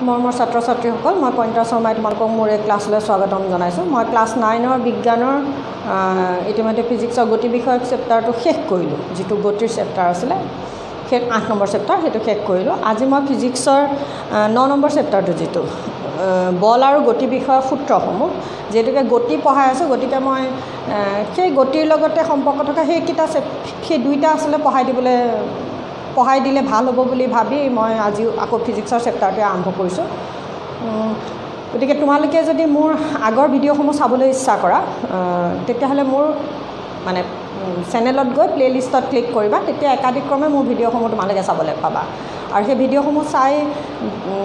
মোৰ ছাত্ৰ ছাত্ৰীসকল মই পইণ্টাৰ শৰ্মাই তোমালোকক মোৰ এই ক্লাছলৈ স্বাগতম জনাইছোঁ। মই ক্লাছ 9ৰ বিজ্ঞানৰ ইতিমধ্যে ফিজিক্সৰ গতি বিষয়ক চেপ্টাৰটো শেষ কৰিলোঁ, যিটো গতিৰ চেপ্টাৰ আছিলে, সেই 8 নম্বৰ চেপ্টাৰ সেইটো শেষ কৰিলোঁ। আজি মই ফিজিক্সৰ 9 নম্বৰ চেপ্টাৰটো যিটো বল আৰু গতি বিষয়ক সূত্ৰসমূহ, যিহেতুকে গতি পঢ়াই আছোঁ, গতিকে মই সেই গতিৰ লগতে সম্পৰ্ক থকা সেই দুইটা আচলতে পঢ়াই দিলে ভাল হ'ব বুলি ভাবি মই আজি আকৌ ফিজিক্সৰ চেপ্টাৰটোৱে আৰম্ভ কৰিছোঁ। গতিকে তোমালোকে যদি মোৰ আগৰ ভিডিঅ'সমূহ চাবলৈ ইচ্ছা কৰা তেতিয়াহ'লে মোৰ মানে চেনেলত গৈ প্লে'লিষ্টত ক্লিক কৰিবা, তেতিয়া একাধিক্ৰমে মোৰ ভিডিঅ'সমূহ তোমালোকে চাবলৈ পাবা। আৰু সেই ভিডিঅ'সমূহ চাই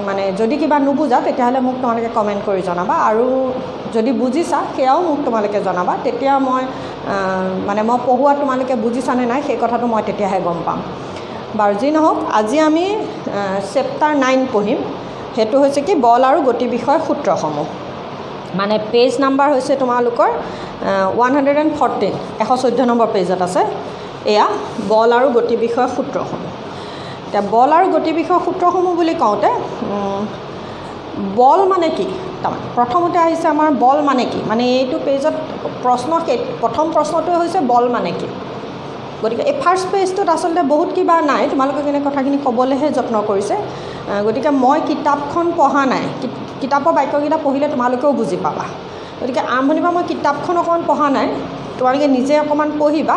মানে যদি কিবা নুবুজা তেতিয়াহ'লে মোক তোমালোকে কমেণ্ট কৰি জনাবা, আৰু যদি বুজিছা সেয়াও মোক তোমালোকে জনাবা। তেতিয়া মই পঢ়োৱা তোমালোকে বুজিছানে নাই সেই কথাটো মই তেতিয়াহে গম পাম। বাৰু যি নহওক, আজি আমি চেপ্টাৰ 9 পঢ়িম। সেইটো হৈছে কি বল আৰু গতি বিষয়ক সূত্ৰসমূহ। মানে পেজ নাম্বাৰ হৈছে তোমালোকৰ 114, 114 নম্বৰ পেজত আছে। এয়া বল আৰু গতি বিষয়ক সূত্ৰসমূহ। এতিয়া বল আৰু গতি বিষয়ক সূত্ৰসমূহ বুলি কওঁতে বল মানে কি, তাৰমানে প্ৰথমতে আহিছে আমাৰ বল মানে কি, মানে এইটো পেজত প্ৰথম প্ৰশ্নটোৱে হৈছে বল মানে কি। গতিকে এই ফাৰ্ষ্ট পেজটোত আচলতে বহুত কিবা নাই, তোমালোকে এনে কথাখিনি ক'বলৈহে যত্ন কৰিছে। গতিকে মই কিতাপখন পঢ়া নাই, কিতাপৰ বাক্যকেইটা পঢ়িলে তোমালোকেও বুজি পাবা। গতিকে আৰম্ভণিৰ পৰা মই কিতাপখন অকণমান পঢ়া নাই, তোমালোকে নিজে অকণমান পঢ়িবা।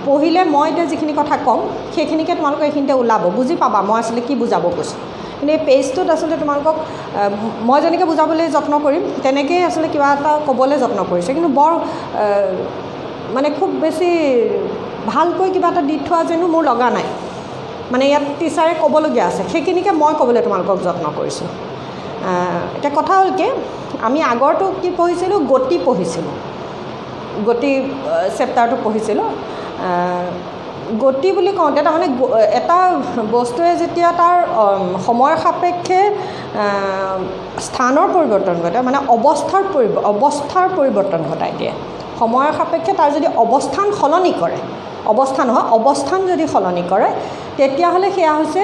পঢ়িলে মই এতিয়া যিখিনি কথা ক'ম সেইখিনিকে তোমালোকে এইখিনিতে ওলাব, বুজি পাবা মই আচলতে কি বুজাব কৈছোঁ। কিন্তু এই পেজটোত আচলতে তোমালোকক মই যেনেকৈ বুজাবলৈ যত্ন কৰিম তেনেকৈয়ে আচলতে কিবা এটা ক'বলৈ যত্ন কৰিছে, কিন্তু বৰ মানে খুব বেছি ভালকৈ কিবা এটা দি থোৱা যেনো মোৰ লগা নাই। মানে ইয়াত টিচাৰে ক'বলগীয়া আছে, সেইখিনিকে মই ক'বলৈ তোমালোকক যত্ন কৰিছোঁ। এতিয়া কথা হ'ল কি, আমি আগৰটো কি পঢ়িছিলোঁ, গতি পঢ়িছিলোঁ, গতি চেপ্টাৰটো পঢ়িছিলোঁ। গতি বুলি কওঁতে তাৰমানে এটা বস্তুৱে যেতিয়া তাৰ সময়ৰ সাপেক্ষে স্থানৰ পৰিৱৰ্তন ঘটায়, মানে অৱস্থাৰ পৰিৱৰ্তন ঘটাই দিয়ে। সময়ৰ সাপেক্ষে তাৰ যদি অৱস্থান সলনি কৰে, অৱস্থান যদি সলনি কৰে তেতিয়াহ'লে সেয়া হৈছে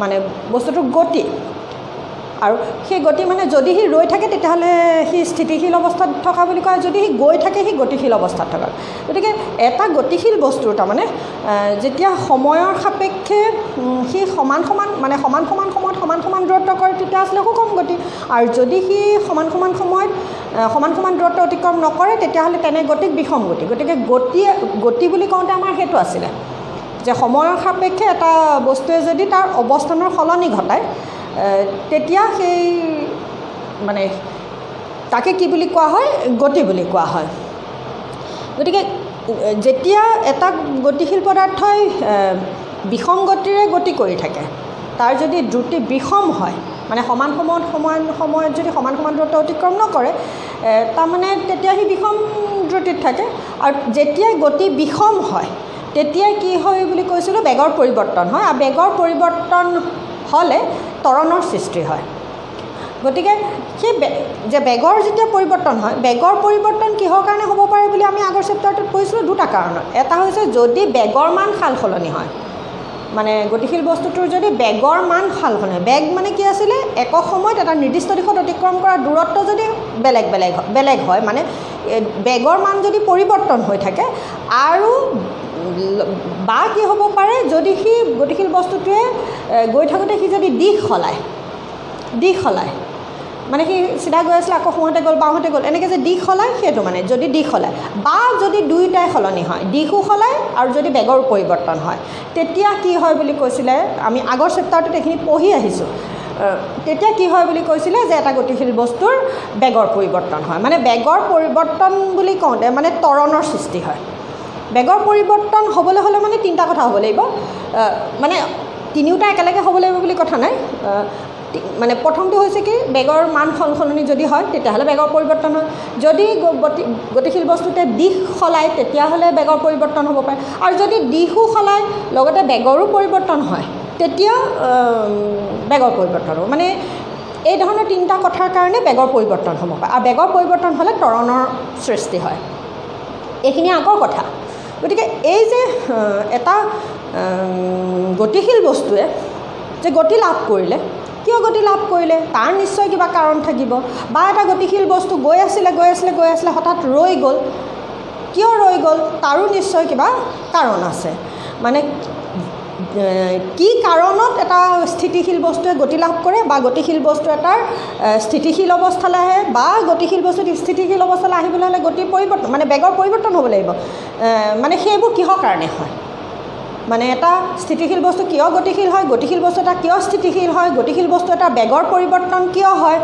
মানে বস্তুটো গতি। আৰু সেই গতি মানে যদি সি ৰৈ থাকে তেতিয়াহ'লে সি স্থিতিশীল অৱস্থাত থকা বুলি কয়, যদি সি গৈ থাকে সি গতিশীল অৱস্থাত থকা। গতিকে এটা গতিশীল বস্তুৰ তাৰমানে যেতিয়া সময়ৰ সাপেক্ষে সি সমান সময়ত সমান দূৰত্ব কৰে তেতিয়া আচলতে সুষম গতি, আৰু যদি সি সমান সময়ত সমান দূৰত্ব অতিক্ৰম নকৰে তেতিয়াহ'লে তেনে গতিক বিষম গতি। গতিকে গতি বুলি কওঁতে আমাৰ সেইটো আছিলে যে সময়ৰ সাপেক্ষে এটা বস্তুৱে যদি তাৰ অৱস্থানৰ সলনি ঘটায় তেতিয়া সেই মানে তাকে কি বুলি কোৱা হয়, গতি বুলি কোৱা হয়। গতিকে যেতিয়া এটা গতিশীল পদাৰ্থই বিষম গতিৰে গতি কৰি থাকে, তাৰ যদি দ্ৰুতি বিষম হয়, মানে সমান সময়ত যদি সমান দূৰত্ব অতিক্ৰম নকৰে, তাৰমানে তেতিয়া সি বিষম দ্ৰুতিত থাকে। আৰু যেতিয়াই গতি বিষম হয় তেতিয়াই কি হয় বুলি কৈছিলোঁ, বেগৰ পৰিৱৰ্তন হয়, আৰু বেগৰ পৰিৱৰ্তন হ'লে ত্বৰণৰ সৃষ্টি হয়। গতিকে সেই বেগৰ যেতিয়া পৰিৱৰ্তন হয়, বেগৰ পৰিৱৰ্তন কিহৰ কাৰণে হ'ব পাৰে বুলি আমি আগৰ চেপ্টাৰটোত কৈছিলোঁ, দুটা কাৰণত। এটা হৈছে যদি বেগৰ মান সাল সলনি হয়, মানে গতিশীল বস্তুটোৰ যদি বেগৰ মান সাল সলনি হয়। বেগ মানে কি আছিলে, একক সময়ত এটা নিৰ্দিষ্ট দিশত অতিক্ৰম কৰা দূৰত্ব যদি বেলেগ হয়, মানে বেগৰ মান যদি পৰিৱৰ্তন হৈ থাকে, আৰু বা কি হ'ব পাৰে যদি সি গতিশীল বস্তুটোৱে গৈ থাকোঁতে সি যদি দিশ সলায়, মানে সি চিধা গৈ আছিলে আকৌ সোঁহাতে গ'ল বাওঁহাতে গ'ল, এনেকৈ যে দিশ সলায়, সেইটো মানে যদি দিশ সলায়, বা যদি দুয়োটাই সলনি হয়, দিশো সলায় আৰু যদি বেগৰ পৰিৱৰ্তন হয়, তেতিয়া কি হয় বুলি কৈছিলে, আমি আগৰ চেপ্টাৰটোত এইখিনি পঢ়ি আহিছোঁ। তেতিয়া কি হয় বুলি কৈছিলে যে এটা গতিশীল বস্তুৰ বেগৰ পৰিৱৰ্তন হয়। মানে বেগৰ পৰিৱৰ্তন বুলি কওঁতে মানে ত্বৰণৰ সৃষ্টি হয়। বেগৰ পৰিৱৰ্তন হ'বলৈ হ'লে মানে তিনিটা কথা হ'ব লাগিব, মানে তিনিওটা একেলগে হ'ব লাগিব বুলি কথা নাই। মানে প্ৰথমটো হৈছে কি, বেগৰ মান সলনি যদি হয় তেতিয়াহ'লে বেগৰ পৰিৱৰ্তন হয়। যদি গতিশীল বস্তুতে দিশ সলায় তেতিয়াহ'লে বেগৰ পৰিৱৰ্তন হ'ব পাৰে, আৰু যদি দিশো সলায় লগতে বেগৰো পৰিৱৰ্তন হয় তেতিয়া বেগৰ পৰিৱৰ্তন হ'ব। মানে এই ধৰণৰ তিনিটা কথাৰ কাৰণে বেগৰ পৰিৱৰ্তন হ'ব পাৰে, আৰু বেগৰ পৰিৱৰ্তন হ'লে ত্বৰণৰ সৃষ্টি হয়। এইখিনি আগৰ কথা। গতিকে এই যে এটা গতিশীল বস্তুৱে যে গতি লাভ কৰিলে কিয় গতি লাভ কৰিলে তাৰ নিশ্চয় কিবা কাৰণ থাকিব বা এটা গতিশীল বস্তু গৈ আছিলে হঠাৎ ৰৈ গ'ল কিয় ৰৈ গ'ল তাৰো নিশ্চয় কিবা কাৰণ আছে মানে কি কাৰণত এটা স্থিতিশীল বস্তুৱে গতি লাভ কৰে বা গতিশীল বস্তু এটাৰ স্থিতিশীল অৱস্থালৈ আহে বা গতিশীল বস্তু স্থিতিশীল অৱস্থালৈ আহিবলৈ হ'লে গতিৰ পৰিৱৰ্তন মানে বেগৰ পৰিৱৰ্তন হ'ব লাগিব মানে সেইবোৰ কিহৰ কাৰণে হয় মানে এটা স্থিতিশীল বস্তু কিয় গতিশীল হয় গতিশীল বস্তু এটা কিয় স্থিতিশীল হয় গতিশীল বস্তু এটা বেগৰ পৰিৱৰ্তন কিয় হয়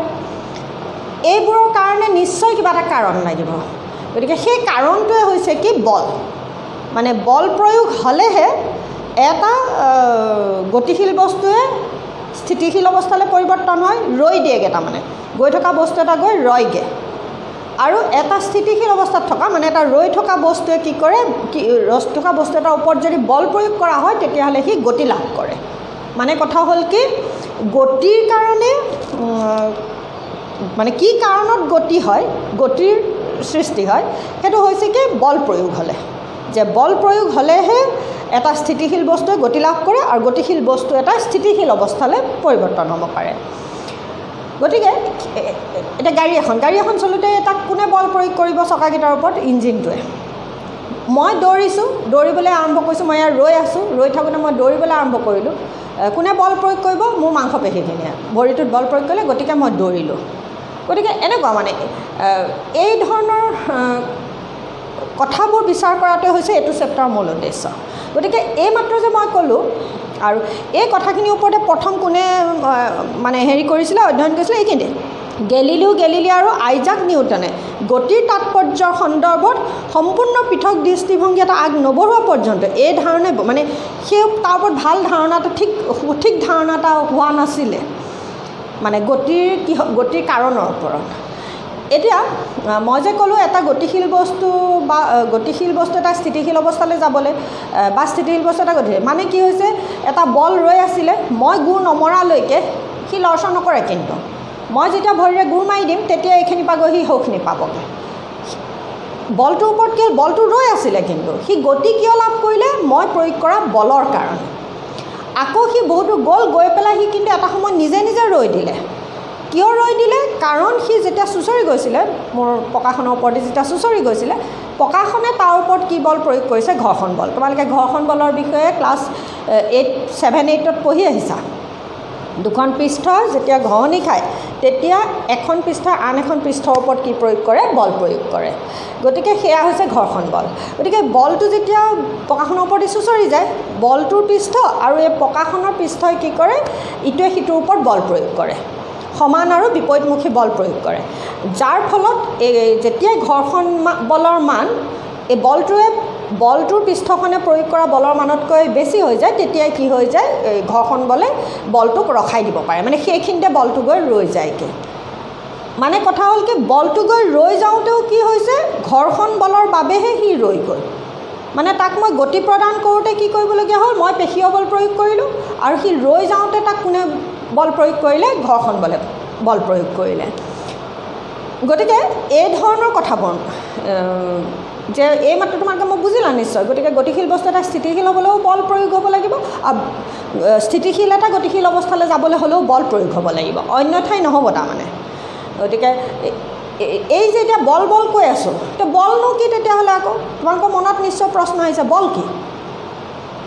এইবোৰৰ কাৰণে নিশ্চয় কিবা এটা কাৰণ লাগিব গতিকে সেই কাৰণটোৱে হৈছে কি বল মানে বল প্ৰয়োগ হ'লেহে এটা গতিশীল বস্তুৱে স্থিতিশীল অৱস্থালৈ পৰিৱৰ্তন হয় ৰৈ দিয়েগৈ তাৰমানে গৈ থকা বস্তু এটা গৈ ৰয়গৈ আৰু এটা স্থিতিশীল অৱস্থাত থকা মানে এটা ৰৈ থকা বস্তুৱে কি কৰে ৰৈ থকা বস্তু এটাৰ ওপৰত যদি বল প্ৰয়োগ কৰা হয় তেতিয়াহ'লে সি গতি লাভ কৰে মানে কথা হ'ল কি গতিৰ কাৰণে মানে কি কাৰণত গতি হয় গতিৰ সৃষ্টি হয় সেইটো হৈছে কি বল প্ৰয়োগ হ'লে যে বল প্ৰয়োগ হ'লেহে এটা স্থিতিশীল বস্তুৱে গতি লাভ কৰে আৰু গতিশীল বস্তু এটা স্থিতিশীল অৱস্থালৈ পৰিৱৰ্তন হ'ব পাৰে গতিকে এটা গাড়ী এখন চলোতে তাক কোনে বল প্ৰয়োগ কৰিব চকাকেইটাৰ ওপৰত ইঞ্জিনটোৱে মই দৌৰিবলৈ আৰম্ভ কৰিছোঁ মই ইয়াত ৰৈ থাকোঁতে মই দৌৰিবলৈ আৰম্ভ কৰিলোঁ কোনে বল প্ৰয়োগ কৰিব মোৰ মাংসপেশীখিনিয়ে ভৰিটোত বল প্ৰয়োগ কৰিলে গতিকে মই দৌৰিলোঁ গতিকে এনেকুৱা মানে এই ধৰণৰ কথাবোৰ বিচাৰ কৰাটোৱে হৈছে এইটো চেপ্টাৰৰ মূল উদ্দেশ্য গতিকে এই মাত্ৰ যে মই ক'লোঁ আৰু এই কথাখিনিৰ ওপৰতে প্ৰথম কোনে মানে হেৰি কৰিছিলে অধ্যয়ন কৰিছিলে এইখিনিতে গেলিলিও আৰু আইজাক নিউটনে গতিৰ তাৎপৰ্যৰ সন্দৰ্ভত সম্পূৰ্ণ পৃথক দৃষ্টিভংগী এটা আগ নবঢ়োৱা পৰ্যন্ত এই ধাৰণে মানে সেই তাৰ ওপৰত ভাল ধাৰণাটো সঠিক ধাৰণা এটা হোৱা নাছিলে মানে গতিৰ কাৰণৰ ওপৰত এতিয়া মই যে ক'লোঁ এটা গতিশীল বস্তু এটা স্থিতিশীল অৱস্থালৈ যাবলৈ বা স্থিতিশীল বস্তু এটা গতিশীল মানে কি হৈছে এটা বল ৰৈ আছিলে মই গুৰ নমৰালৈকে সি লৰচৰ নকৰে কিন্তু মই যেতিয়া ভৰিৰে গুৰ মাৰি দিম তেতিয়া এইখিনি পৰা গৈ সি সৌখিনি পাবগৈ বলটোৰ ওপৰত কি বলটো ৰৈ আছিলে কিন্তু সি গতি কিয় লাভ কৰিলে মই প্ৰয়োগ কৰা বলৰ কাৰণে আকৌ সি বহুতো গৈ পেলাই সি কিন্তু এটা সময় নিজে ৰৈ দিলে কিয় ৰৈ দিলে কাৰণ সি যেতিয়া চুচৰি গৈছিলে মোৰ পকাখনৰ ওপৰতে যেতিয়া চুচৰি গৈছিলে পকাখনে তাৰ ওপৰত কি বল প্ৰয়োগ কৰিছে ঘৰ্ষণ বল তোমালোকে ঘৰ্ষণ বলৰ বিষয়ে ক্লাছ 7-8ত পঢ়ি আহিছা দুখন পৃষ্ঠ যেতিয়া ঘঁহনি খায় তেতিয়া এখন পৃষ্ঠই আন এখন পৃষ্ঠৰ ওপৰত কি প্ৰয়োগ কৰে বল প্ৰয়োগ কৰে গতিকে সেয়া হৈছে ঘৰ্ষণ বল গতিকে বলটো যেতিয়া পকাখনৰ ওপৰত চুচৰি যায় বলটোৰ পৃষ্ঠ আৰু এই পকাখনৰ পৃষ্ঠই কি কৰে ইটোৱে সিটোৰ ওপৰত বল প্ৰয়োগ কৰে সমান আৰু বিপৰীতমুখী বল প্ৰয়োগ কৰে যাৰ ফলত যেতিয়াই ঘৰ্ষণ বলৰ মান এই বলটোৰ পৃষ্ঠখনে প্ৰয়োগ কৰা বলৰ মানতকৈ বেছি হৈ যায় তেতিয়াই কি হৈ যায় ঘৰ্ষণ বলে বলটোক ৰখাই দিব পাৰে মানে সেইখিনিতে বলটো গৈ ৰৈ যায়গৈ মানে কথা হ'ল কি বলটো গৈ ৰৈ যাওঁতেও কি হৈছে ঘৰ্ষণ বলৰ বাবেহে সি ৰৈ গ'ল মানে তাক মই গতি প্ৰদান কৰোঁতে কি কৰিবলগীয়া হ'ল মই পেশীয় বল প্ৰয়োগ কৰিলোঁ আৰু সি ৰৈ যাওঁতে তাক কোনে বল প্ৰয়োগ কৰিলে ঘৰ্ষণ বলে বল প্ৰয়োগ কৰিলে গতিকে এই ধৰণৰ কথাবোৰ যে এই মাত্ৰ তোমালোকে মই বুজিলা নিশ্চয় গতিকে গতিশীল বস্তু এটা স্থিতিশীল হ'বলৈও বল প্ৰয়োগ হ'ব লাগিব আৰু স্থিতিশীল এটা গতিশীল অৱস্থালৈ যাবলৈ হ'লেও বল প্ৰয়োগ হ'ব লাগিব অন্যথাই নহ'ব তাৰমানে গতিকে এই যে এতিয়া বল কৈ আছোঁ এতিয়া বলনো কি তেতিয়াহ'লে আকৌ তোমালোকৰ মনত নিশ্চয় প্ৰশ্ন আহিছে বল কি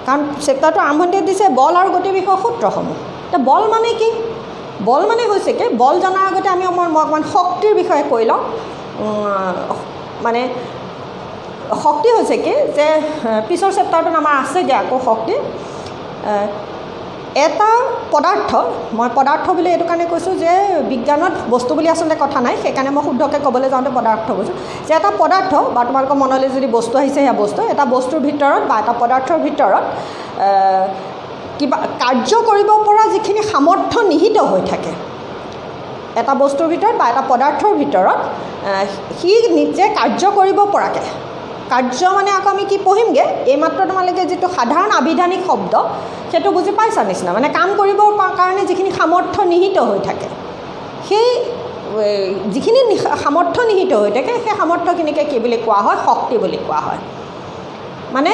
কাৰণ চেপ্টাৰটো আৰম্ভণিতে দিছে বল আৰু গতিৰ বিষয়ৰ সূত্ৰসমূহ এতিয়া বল মানে কি বল মানে হৈছে কি বল জনাৰ আগতে মই অকণমান শক্তিৰ বিষয়ে কৈ লওঁ মানে শক্তি হৈছে কি যে পিছৰ চেপ্টাৰটোত আমাৰ আছে দিয়া আকৌ শক্তি এটা পদাৰ্থ মই পদাৰ্থ বুলি এইটো কাৰণে কৈছোঁ যে বিজ্ঞানত বস্তু বুলি আচলতে কথা নাই সেইকাৰণে মই শুদ্ধকৈ ক'বলৈ যাওঁতে পদাৰ্থ কৈছোঁ যে এটা পদাৰ্থ বা তোমালোকৰ মনলৈ যদি বস্তু আহিছে সেয়া বস্তু এটা বস্তুৰ ভিতৰত বা এটা পদাৰ্থৰ ভিতৰত কিবা কাৰ্য কৰিব পৰা যিখিনি সামৰ্থ্য নিহিত হৈ থাকে এটা বস্তুৰ ভিতৰত বা এটা পদাৰ্থৰ ভিতৰত সি নিজে কাৰ্য কৰিব পৰাকৈ কাৰ্য মানে আকৌ আমি কি পঢ়িমগৈ এইমাত্ৰ তোমালোকে যিটো সাধাৰণ আবিধানিক শব্দ সেইটো বুজি পাইছা নিচিনা মানে কাম কৰিবৰ কাৰণে যিখিনি সামৰ্থ্য নিহিত হৈ থাকে সেই যিখিনি সামৰ্থ্য নিহিত হৈ থাকে সেই সামৰ্থ্যখিনিকে কি বুলি কোৱা হয় শক্তি বুলি কোৱা হয় মানে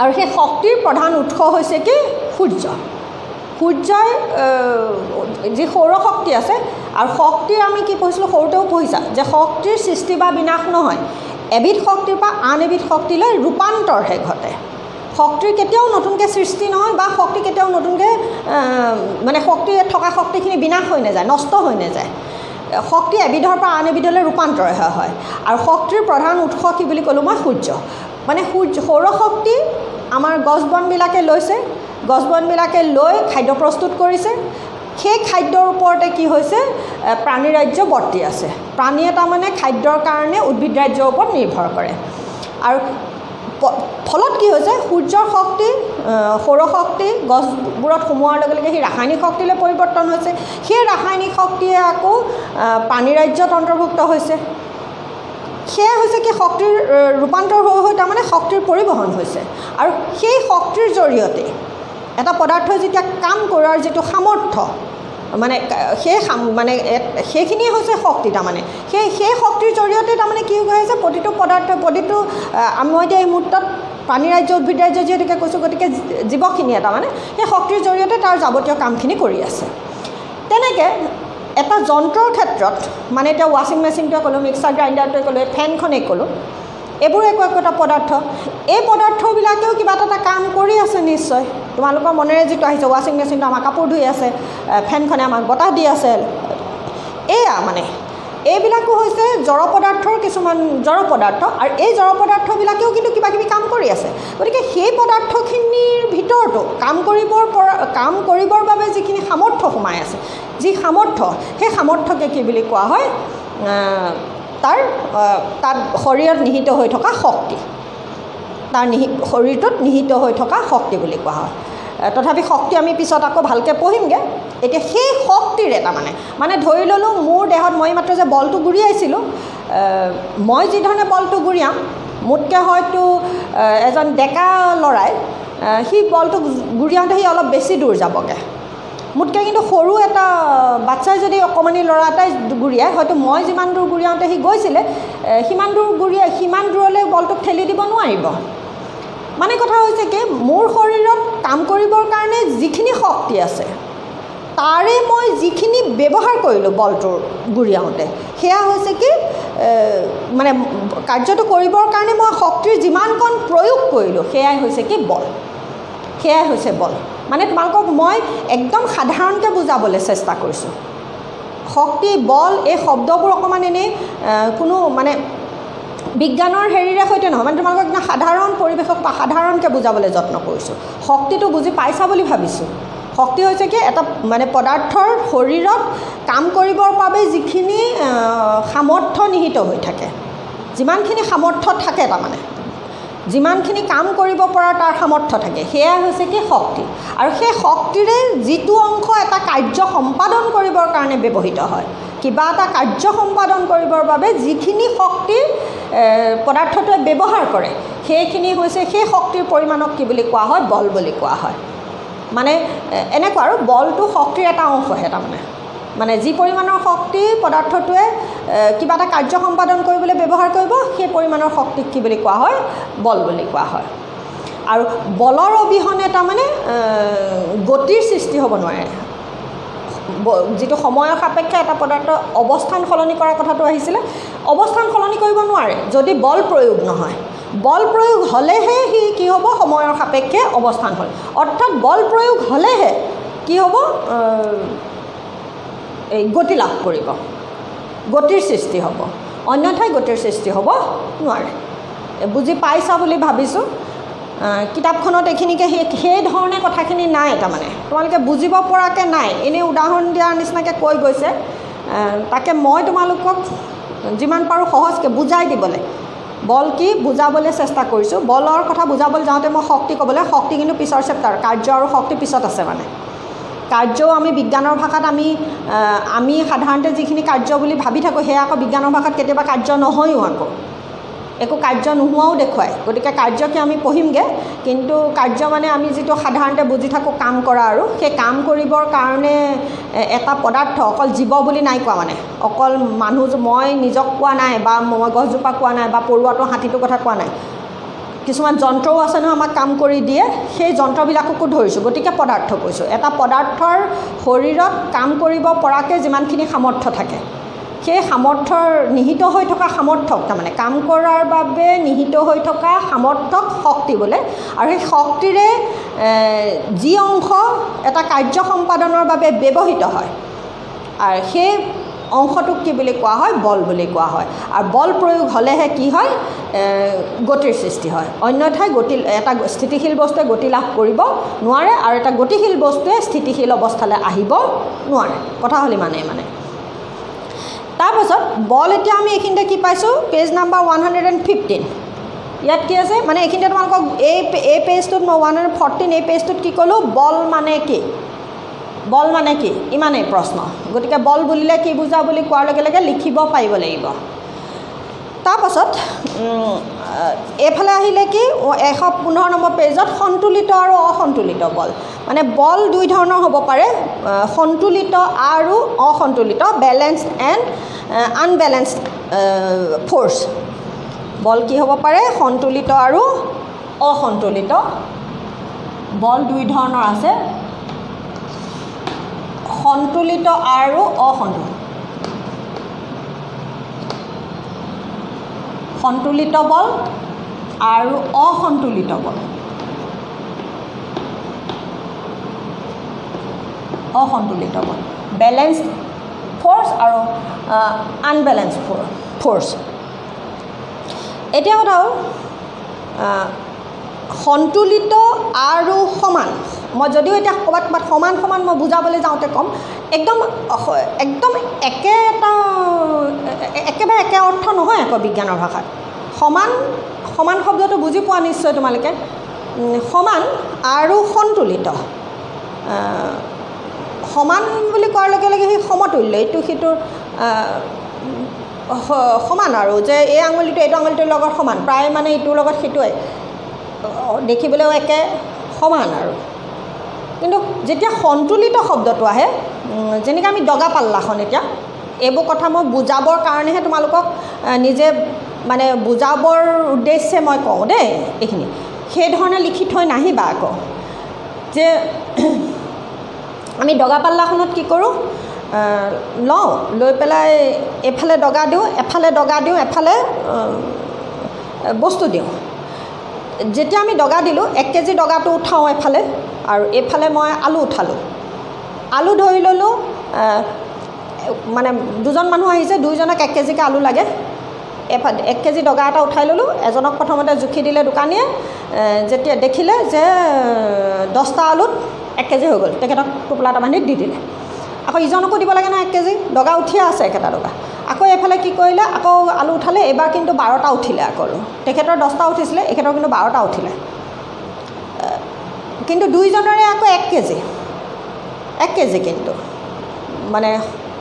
আৰু সেই শক্তিৰ প্ৰধান উৎস হৈছে কি সূৰ্য সূৰ্যৰ যি সৌৰশক্তি আছে আৰু শক্তিৰ আমি কি পঢ়িছিলোঁ সৰুতেও পঢ়িছা যে শক্তিৰ সৃষ্টি বা বিনাশ নহয় এবিধ শক্তিৰ পৰা আন এবিধ শক্তিলৈ ৰূপান্তৰহে ঘটে শক্তিৰ কেতিয়াও নতুনকৈ সৃষ্টি নহয় বা শক্তি কেতিয়াও নতুনকৈ মানে শক্তি থকা শক্তিখিনি বিনাশ হৈ নাযায় নষ্ট হৈ নাযায় শক্তি এবিধৰ পৰা আন এবিধলৈ ৰূপান্তৰ হয় আৰু শক্তিৰ প্ৰধান উৎস কি বুলি ক'লোঁ মই সূৰ্য মানে সৌৰশক্তি আমাৰ গছ বনবিলাকে লৈছে গছ বনবিলাকে লৈ খাদ্য প্ৰস্তুত কৰিছে সেই খাদ্যৰ ওপৰতে কি হৈছে প্ৰাণী ৰাজ্য বৰ্তি আছে প্ৰাণীয়ে তাৰমানে খাদ্যৰ কাৰণে উদ্ভিদ ৰাজ্যৰ ওপৰত নিৰ্ভৰ কৰে আৰু ফলত কি হৈছে সূৰ্যৰ শক্তি সৌৰশক্তি গছবোৰত সোমোৱাৰ লগে লগে সেই ৰাসায়নিক শক্তিলৈ পৰিৱৰ্তন হৈছে সেই ৰাসায়নিক শক্তিয়ে আকৌ প্ৰাণী ৰাজ্যত অন্তৰ্ভুক্ত হৈছে সেয়া হৈছে কি শক্তিৰ ৰূপান্তৰ হৈ তাৰমানে শক্তিৰ পৰিবহণ হৈছে আৰু সেই শক্তিৰ জৰিয়তে এটা পদাৰ্থই যেতিয়া কাম কৰাৰ যিটো সামৰ্থ্য মানে সেই মানে সেইখিনিয়ে হৈছে শক্তি তাৰমানে সেই শক্তিৰ জৰিয়তে তাৰমানে কি হৈ আছে প্ৰতিটো পদাৰ্থ প্ৰতিটো মই এতিয়া এই মুহূৰ্তত প্ৰাণী ৰাজ্য উদ্ভিদ ৰাজ্য যিহেতুকে কৈছোঁ গতিকে জীৱখিনিয়ে তাৰমানে সেই শক্তিৰ জৰিয়তে তাৰ যাৱতীয় কামখিনি কৰি আছে তেনেকৈ এটা যন্ত্ৰৰ ক্ষেত্ৰত মানে এতিয়া ৱাশ্বিং মেচিনটোৱে ক'লোঁ মিক্সাৰ গ্ৰাইণ্ডাৰটোৱে ক'লোঁ ফেনখনেই ক'লোঁ এইবোৰ একোটা পদাৰ্থ এই পদাৰ্থবিলাকেও কিবা এটা কাম কৰি আছে নিশ্চয় তোমালোকৰ মনেৰে যিটো আহিছে ৱাশ্বিং মেচিনটো আমাৰ কাপোৰ ধুই আছে ফেনখনে আমাক বতাহ দি আছে এয়া মানে এইবিলাকো হৈছে জড় পদাৰ্থৰ কিছুমান জড় পদাৰ্থ আৰু এই জড় পদাৰ্থবিলাকেও কিন্তু কিবা কিবি কাম কৰি আছে গতিকে সেই পদাৰ্থখিনিৰ ভিতৰতো কাম কৰিবৰ বাবে যিখিনি সামৰ্থ্য সোমাই আছে যি সামৰ্থ্য সেই সামৰ্থ্যকে কি বুলি কোৱা হয় তাত শৰীৰত নিহিত হৈ থকা শক্তি তাৰ শৰীৰটোত নিহিত হৈ থকা শক্তি বুলি কোৱা হয় তথাপি শক্তি আমি পিছত আকৌ ভালকৈ পঢ়িমগৈ এতিয়া সেই শক্তিৰে তাৰমানে মানে ধৰি ল'লোঁ মোৰ দেহত মই মাত্ৰ যে বলটো গুৰিয়াইছিলোঁ মই যিধৰণে বলটো গুৰিয়াম মোতকৈ হয়তো এজন ডেকা ল'ৰাই সি বলটো গুৰিয়াওঁতে সি অলপ বেছি দূৰ যাবগৈ মোতকৈ কিন্তু সৰু এটা বাচ্ছাই যদি অকণমানি ল'ৰা এটাই গুৰিয়াই হয়তো মই যিমান দূৰ গুৰিয়াওঁতে সি গৈছিলে সিমান দূৰলৈ বলটোক ঠেলি দিব নোৱাৰিব মানে কথা হৈছে কি মোৰ শৰীৰত কাম কৰিবৰ কাৰণে যিখিনি শক্তি আছে তাৰে মই যিখিনি ব্যৱহাৰ কৰিলোঁ বলটোৰ গুৰিয়াওঁতে সেয়া হৈছে কি মানে কাৰ্যটো কৰিবৰ কাৰণে মই শক্তিৰ যিমানকণ প্ৰয়োগ কৰিলোঁ সেয়াই হৈছে কি বল সেয়াই হৈছে বল মানে তোমালোকক মই একদম সাধাৰণকৈ বুজাবলৈ চেষ্টা কৰিছোঁ শক্তি বল এই শব্দবোৰ অকণমান এনেই কোনো মানে বিজ্ঞানৰ হেৰিৰে সৈতে নহয় মানে তোমালোকক একদম সাধাৰণ পৰিৱেশক বা সাধাৰণকৈ বুজাবলৈ যত্ন কৰিছোঁ শক্তিটো বুজি পাইছা বুলি ভাবিছোঁ শক্তি হৈছে কি এটা মানে পদাৰ্থৰ শৰীৰত কাম কৰিবৰ বাবে যিখিনি সামৰ্থ্য নিহিত হৈ থাকে যিমানখিনি সামৰ্থ্য থাকে তাৰমানে যিমানখিনি কাম কৰিব পৰা তাৰ সামৰ্থ্য থাকে সেয়া হৈছে কি শক্তি আৰু সেই শক্তিৰে যিটো অংশ এটা কাৰ্য সম্পাদন কৰিবৰ কাৰণে ব্যৱহৃত হয় কিবা এটা কাৰ্য সম্পাদন কৰিবৰ বাবে যিখিনি শক্তি পদাৰ্থটোৱে ব্যৱহাৰ কৰে সেইখিনি হৈছে সেই শক্তিৰ পৰিমাণক কি বুলি কোৱা হয় বল বুলি কোৱা হয় মানে এনেকুৱা আৰু বলটো শক্তিৰ এটা অংশহে তাৰমানে মানে যি পৰিমাণৰ শক্তি পদাৰ্থটোৱে কিবা এটা কাৰ্য সম্পাদন কৰিবলৈ ব্যৱহাৰ কৰিব সেই পৰিমাণৰ শক্তিক কি বুলি কোৱা হয় বল বুলি কোৱা হয় আৰু বলৰ অবিহনে তাৰমানে গতিৰ সৃষ্টি হ'ব নোৱাৰে যিটো সময়ৰ সাপেক্ষে এটা পদাৰ্থ অৱস্থান সলনি কৰাৰ কথাটো আহিছিলে অৱস্থান সলনি কৰিব নোৱাৰে যদি বল প্ৰয়োগ নহয় বল প্ৰয়োগ হ'লেহে সি কি হ'ব সময়ৰ সাপেক্ষে অৱস্থান হয় অৰ্থাৎ বল প্ৰয়োগ হ'লেহে কি হ'ব এই গতি লাভ কৰিব গতিৰ সৃষ্টি হ'ব অন্যথাই গতিৰ সৃষ্টি হ'ব নোৱাৰে বুজি পাইছা বুলি ভাবিছোঁ কিতাপখনত এইখিনিকে সেই ধৰণে কথাখিনি নাই তাৰমানে তোমালোকে বুজিব পৰাকৈ নাই এনেই উদাহৰণ দিয়াৰ নিচিনাকৈ কৈ গৈছে তাকে মই তোমালোকক যিমান পাৰোঁ সহজকৈ বুজাই দিবলৈ বল কি বুজাবলৈ চেষ্টা কৰিছোঁ বলৰ কথা বুজাবলৈ যাওঁতে মই শক্তি ক'বলৈ শক্তি কিন্তু পিছৰ চেপ্টাৰ কাৰ্য আৰু শক্তি পিছত আছে মানে কাৰ্যও আমি বিজ্ঞানৰ ভাষাত আমি সাধাৰণতে যিখিনি কাৰ্য বুলি ভাবি থাকোঁ সেয়া আকৌ বিজ্ঞানৰ ভাষাত কেতিয়াবা কাৰ্য নহয়ও আকৌ একো কাৰ্য নোহোৱাও দেখুৱায় গতিকে কাৰ্যকে আমি পঢ়িমগৈ কিন্তু কাৰ্য মানে আমি যিটো সাধাৰণতে বুজি থাকোঁ কাম কৰা আৰু সেই কাম কৰিবৰ কাৰণে এটা পদাৰ্থ অকল জীৱ বুলি নাই কোৱা মানে অকল মানুহ মই নিজক কোৱা নাই বা মই গছজোপা কোৱা নাই বা পৰুৱাটো হাতীটোৰ কথা কোৱা নাই কিছুমান যন্ত্ৰও আছে নহয় আমাক কাম কৰি দিয়ে, সেই যন্ত্ৰবিলাককো ধৰিছোঁ। গতিকে পদাৰ্থ কৈছোঁ। এটা পদাৰ্থৰ শৰীৰত কাম কৰিব পৰাকৈ যিমানখিনি সামৰ্থ্য থাকে, সেই সামৰ্থ্যৰ নিহিত হৈ থকা সামৰ্থ্যক, তাৰমানে কাম কৰাৰ বাবে নিহিত হৈ থকা সামৰ্থ্যক শক্তি বোলে। আৰু সেই শক্তিৰে যি অংশ এটা কাৰ্য সম্পাদনৰ বাবে ব্যৱহৃত হয়, আৰু সেই অংশটোক কি বুলি কোৱা হয়? বল বুলি কোৱা হয়। আৰু বল প্ৰয়োগ হ'লেহে কি হয়? গতিৰ সৃষ্টি হয়। অন্যথাই এটা স্থিতিশীল বস্তুৱে গতি লাভ কৰিব নোৱাৰে, আৰু এটা গতিশীল বস্তুৱে স্থিতিশীল অৱস্থালৈ আহিব নোৱাৰে। কথা হ'ল ইমানেই মানে। তাৰপাছত বল এতিয়া আমি এইখিনিতে কি পাইছোঁ? Page number 115। ইয়াত কি আছে মানে এইখিনিতে তোমালোকক এই পেজটোত মই 114 এই পেজটোত কি ক'লোঁ? বল মানে কি? বল মানে কি? ইমানেই প্ৰশ্ন। গতিকে বল বুলিলে কি বুজা বুলি কোৱাৰ লগে লগে লিখিব পাৰিব লাগিব। তাৰপাছত এইফালে আহিলে কি 115 নম্বৰ পেজত সন্তুলিত আৰু অসন্তুলিত বল। মানে বল দুই ধৰণৰ হ'ব পাৰে, সন্তুলিত আৰু অসন্তুলিত, বেলেঞ্চড এণ্ড আনবেলেঞ্চড ফ'ৰ্চ। বল কি হ'ব পাৰে? সন্তুলিত আৰু অসন্তুলিত। বল দুই ধৰণৰ আছে, সন্তুলিত আৰু অসন্তুলিত। সন্তুলিত বল আৰু অসন্তুলিত বল। অসন্তুলিত বল, বেলেঞ্চড ফ'ৰ্চ আৰু আনবেলেঞ্চড ফ'ৰ্চ। এতিয়া কথা হ'ল সন্তুলিত আৰু সমান। মই যদিও এতিয়া ক'ৰবাত সমান সমান মই বুজাবলৈ যাওঁতে ক'ম, একদম একেবাৰে একে অৰ্থ নহয় আকৌ বিজ্ঞানৰ ভাষাত। সমান শব্দটো বুজি পোৱা নিশ্চয় তোমালোকে। সমান আৰু সন্তুলিত। সমান বুলি কোৱাৰ লগে লগে সেই সমতুল্য, এইটো সিটোৰ সমান, আৰু যে এই আঙুলিটো এইটো আঙুলিটোৰ লগত সমান, প্ৰায় মানে ইটোৰ লগত সিটোৱে দেখিবলৈও একে সমান আৰু। কিন্তু যেতিয়া সন্তুলিত শব্দটো আহে, যেনেকৈ আমি দগা পাল্লাখন, এতিয়া এইবোৰ কথা মই বুজাবৰ কাৰণেহে তোমালোকক নিজে মানে বুজাবৰ উদ্দেশ্যে মই কওঁ দেই এইখিনি। সেইধৰণে লিখি থৈ নাহিবা আকৌ যে আমি দগা পাল্লাখনত কি কৰোঁ, লওঁ, লৈ পেলাই এফালে দগা দিওঁ, এফালে দগা দিওঁ, এফালে বস্তু দিওঁ। যেতিয়া আমি দগা দিলোঁ, 1 কেজি দগাটো উঠাওঁ এফালে, আৰু এইফালে মই আলু উঠালোঁ। আলু ধৰি ল'লোঁ, মানে দুজন মানুহ আহিছে, দুইজনক 1 কেজিকৈ আলু লাগে। 1 কেজি দগা এটা উঠাই ল'লোঁ। এজনক প্ৰথমতে জুখি দিলে দোকানীয়ে, যেতিয়া দেখিলে যে 10টা আলুত 1 কেজি হৈ গ'ল, তেখেতক টোপোলা এটা বান্ধি দি দিলে। আকৌ ইজনকো দিব লাগে নহয় 1 কেজি, দগা উঠিয়ে আছে একেটা দগা। আকৌ এইফালে কি কৰিলে, আকৌ আলু উঠালে, এইবাৰ কিন্তু 12টা উঠিলে। আকৌ তেখেতৰ 10টা উঠিছিলে, এখেতৰ কিন্তু 12টা উঠিলে। কিন্তু দুইজনৰে আকৌ 1 কেজি কিন্তু মানে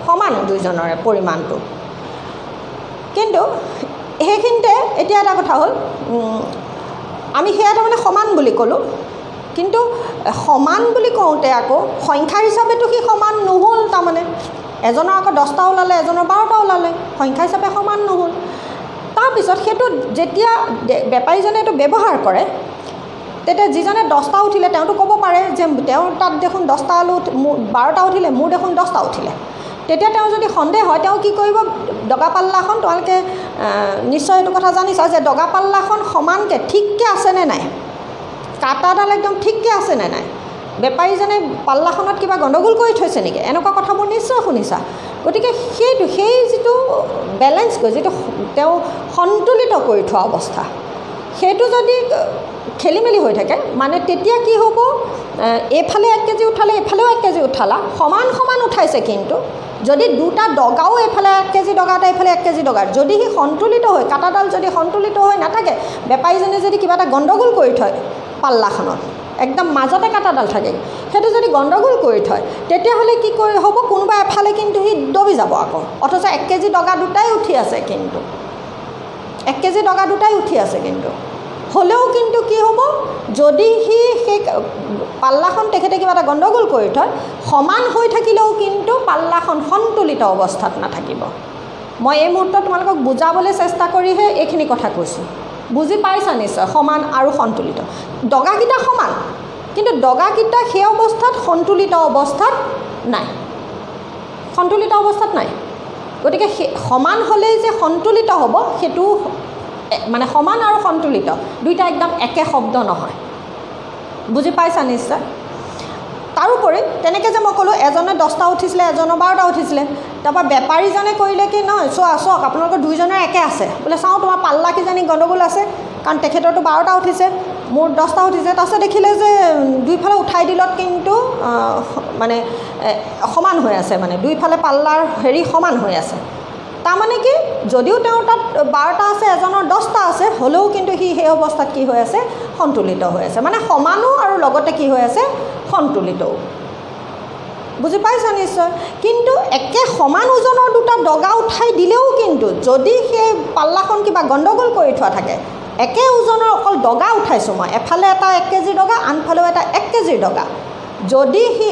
সমান দুইজনৰে পৰিমাণটো। কিন্তু সেইখিনিতে এতিয়া এটা কথা হ'ল, আমি সেয়া তাৰমানে সমান বুলি ক'লোঁ, কিন্তু সমান বুলি কওঁতে আকৌ সংখ্যা হিচাপেতো সি সমান নহ'ল। তাৰমানে এজনৰ আকৌ 10টা ওলালে, এজনৰ 12টা ওলালে, সংখ্যা হিচাপে সমান নহ'ল। তাৰপিছত সেইটো যেতিয়া বেপাৰীজনে এইটো ব্যৱহাৰ কৰে, তেতিয়া যিজনে 10টা উঠিলে তেওঁতো ক'ব পাৰে যে তেওঁৰ তাত দেখোন 10টা আলু 12টা উঠিলে, মোৰ দেখোন 10টা উঠিলে। তেতিয়া তেওঁ যদি সন্দেহ হয়, তেওঁ কি কৰিব, দগা পাল্লাখন, তোমালোকে নিশ্চয় এইটো কথা জানিছা যে দগা পাল্লাখন সমানকৈ ঠিককৈ আছেনে নাই, কাটাডাল একদম ঠিককৈ আছেনে নাই, বেপাৰীজনে পাল্লাখনত কিবা গণ্ডগোল কৰি থৈছে নেকি, এনেকুৱা কথাবোৰ নিশ্চয় শুনিছা। গতিকে সেই যিটো বেলেঞ্চ কৰি, যিটো তেওঁ সন্তুলিত কৰি থোৱা অৱস্থা, সেইটো যদি খেলি মেলি হৈ থাকে, মানে তেতিয়া কি হ'ব, এইফালে 1 কেজি উঠালে, এইফালেও 1 কেজি উঠালা, সমান সমান উঠাইছে। কিন্তু যদি দুটা দগাও, এইফালে 1 কেজি দগা এটা, এইফালে 1 কেজি দগা, যদি সি সন্তুলিত হৈ, কাটাডাল যদি সন্তুলিত হৈ নাথাকে, বেপাৰীজনে যদি কিবা এটা গণ্ডগোল কৰি থয় পাল্লাখনত, একদম মাজতে কাটাডাল থাকে, সেইটো যদি গণ্ডগোল কৰি থয়, তেতিয়াহ'লে কি হ'ব, কোনোবা এফালে কিন্তু সি দবি যাব আকৌ। অথচ 1 কেজি দগা দুটাই উঠি আছে, কিন্তু 1 কেজি দগা দুটাই উঠি আছে। কিন্তু হ'লেও কিন্তু কি হ'ব, যদি সি সেই পাল্লাখন তেখেতে কিবা এটা গণ্ডগোল কৰি থয়, সমান হৈ থাকিলেও কিন্তু পাল্লাখন সন্তুলিত অৱস্থাত নাথাকিব। মই এই মুহূৰ্তত তোমালোকক বুজাবলৈ চেষ্টা কৰিহে এইখিনি কথা কৈছোঁ। বুজি পাইছা নিশ্চয় সমান আৰু সন্তুলিত ডগাকেইটা সমান কিন্তু ডগাকেইটা সেই অৱস্থাত সন্তুলিত অৱস্থাত নাই সন্তুলিত অৱস্থাত নাই গতিকে সমান হ'লেই যে সন্তুলিত হ'ব সেইটো মানে সমান আৰু সন্তুলিত দুইটা একদম একে শব্দ নহয় বুজি পাইছা নিশ্চয় তাৰোপৰি তেনেকৈ যে মই ক'লোঁ এজনে 10টা উঠিছিলে এজনৰ 12টা উঠিছিলে তাৰপৰা বেপাৰীজনে কৰিলে কি নহয় চাওক আপোনালোকৰ দুইজনৰ একে আছে বোলে চাওঁ তোমাৰ পাল্লা কিজানি গণ্ডগোল আছে কাৰণ তেখেতৰতো 12টা উঠিছে মোৰ 10টা উঠিছে তাৰপিছত দেখিলে যে দুইফালে উঠাই দিলত কিন্তু মানে সমান হৈ আছে মানে দুইফালে পাল্লাৰ হেৰি সমান হৈ আছে তাৰমানে কি যদিও তেওঁৰ তাত 12টা আছে এজনৰ 10টা আছে হ'লেও কিন্তু সি সেই অৱস্থাত কি হৈ আছে সন্তুলিত হৈ আছে মানে সমানো আৰু লগতে কি হৈ আছে সন্তুলিতও বুজি পাইছা নিশ্চয় কিন্তু একে সমান ওজনৰ দুটা ডগা উঠাই দিলেও কিন্তু যদি সেই পাল্লাখন কিবা গণ্ডগোল কৰি থোৱা থাকে একে ওজনৰ অকল ডগা উঠাইছোঁ মই এফালে এটা 1 কেজি ডগা আনফালেও এটা 1 কেজিৰ ডগা যদি সি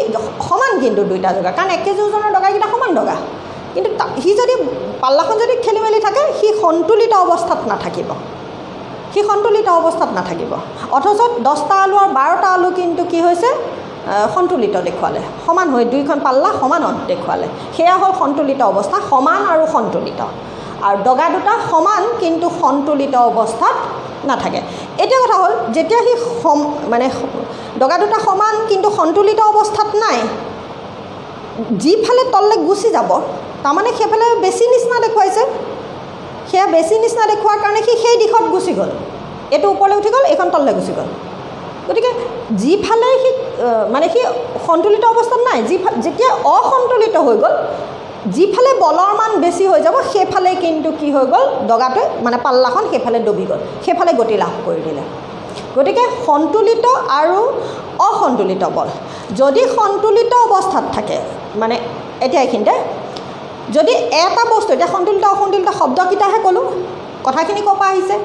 সমান কিন্তু দুইটা ডগা কাৰণ 1 কেজি ওজনৰ ডগাকেইটা সমান ডগা কিন্তু সি যদি পাল্লাখন যদি খেলি মেলি থাকে সি সন্তুলিত অৱস্থাত নাথাকিব অথচ 10টা আলু আৰু 12টা আলু কিন্তু কি হৈছে সন্তুলিত দেখুৱালে সমান হৈ দুইখন পাল্লা সমানত দেখুৱালে সেয়া হ'ল সন্তুলিত অৱস্থা সমান আৰু সন্তুলিত আৰু ডগা দুটা সমান কিন্তু সন্তুলিত অৱস্থাত নাথাকে এতিয়া কথা হ'ল যেতিয়া সি মানে ডগা দুটা সমান কিন্তু সন্তুলিত অৱস্থাত নাই যিফালে তললৈ গুচি যাব তাৰমানে সেইফালে বেছি নিচিনা দেখুৱাইছে সেয়া বেছি নিচিনা দেখুৱাৰ কাৰণে সি সেই দিশত গুচি গ'ল এইটো ওপৰলৈ উঠি গ'ল এইখন তললৈ গুচি গ'ল গতিকে যিফালে সি মানে সি সন্তুলিত অৱস্থাত নাই যেতিয়া অসন্তুলিত হৈ গ'ল যিফালে বলৰ মান বেছি হৈ যাব সেইফালে কিন্তু কি হৈ গ'ল ডগাটোৱে মানে পাল্লাখন সেইফালে ডবি গ'ল সেইফালে গতি লাভ কৰি দিলে গতিকে সন্তুলিত আৰু অসন্তুলিত বল যদি সন্তুলিত অৱস্থাত থাকে মানে এতিয়া এইখিনিতে যদি এটা বস্তু এতিয়া সন্তুলিত অসন্তুলিত শব্দকেইটাহে ক'লোঁ কথাখিনি ক'ৰ পৰা আহিছে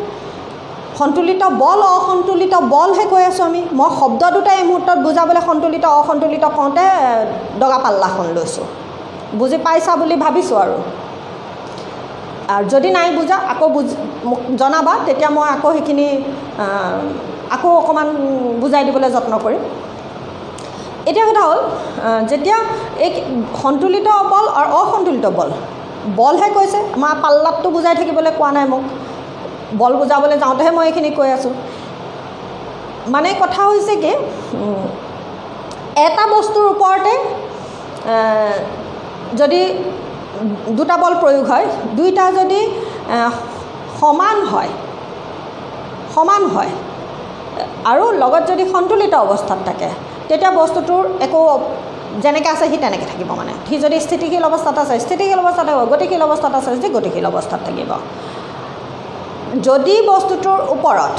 সন্তুলিত বল অসন্তুলিত বলহে কৈ আছোঁ আমি মই শব্দ দুটা এই মুহূৰ্তত বুজাবলৈ সন্তুলিত অসন্তুলিত কওঁতে ডগা পাল্লাখন লৈছোঁ বুজি পাইছা বুলি ভাবিছোঁ আৰু যদি নাই বুজা আকৌ মোক জনাবা তেতিয়া মই আকৌ সেইখিনি আকৌ অকণমান বুজাই দিবলৈ যত্ন কৰিম এতিয়া কথা হ'ল যেতিয়া এই সন্তুলিত বল আৰু অসন্তুলিত বলহে কৈছে আমাৰ পাল্লাতটো বুজাই থাকিবলৈ কোৱা নাই মোক বল বুজাবলৈ যাওঁতেহে মই এইখিনি কৈ আছোঁ মানে কথা হৈছে কি এটা বস্তুৰ ওপৰতে যদি দুটা বল প্ৰয়োগ হয় দুইটা যদি সমান হয় আৰু লগত যদি সন্তুলিত অৱস্থাত থাকে তেতিয়া বস্তুটোৰ একো যেনেকৈ আছে সি তেনেকৈ থাকিব মানে সি যদি স্থিতিশীল অৱস্থাত আছে স্থিতিশীল অৱস্থাত থাকিব গতিশীল অৱস্থাত আছে যদি গতিশীল অৱস্থাত থাকিব যদি বস্তুটোৰ ওপৰত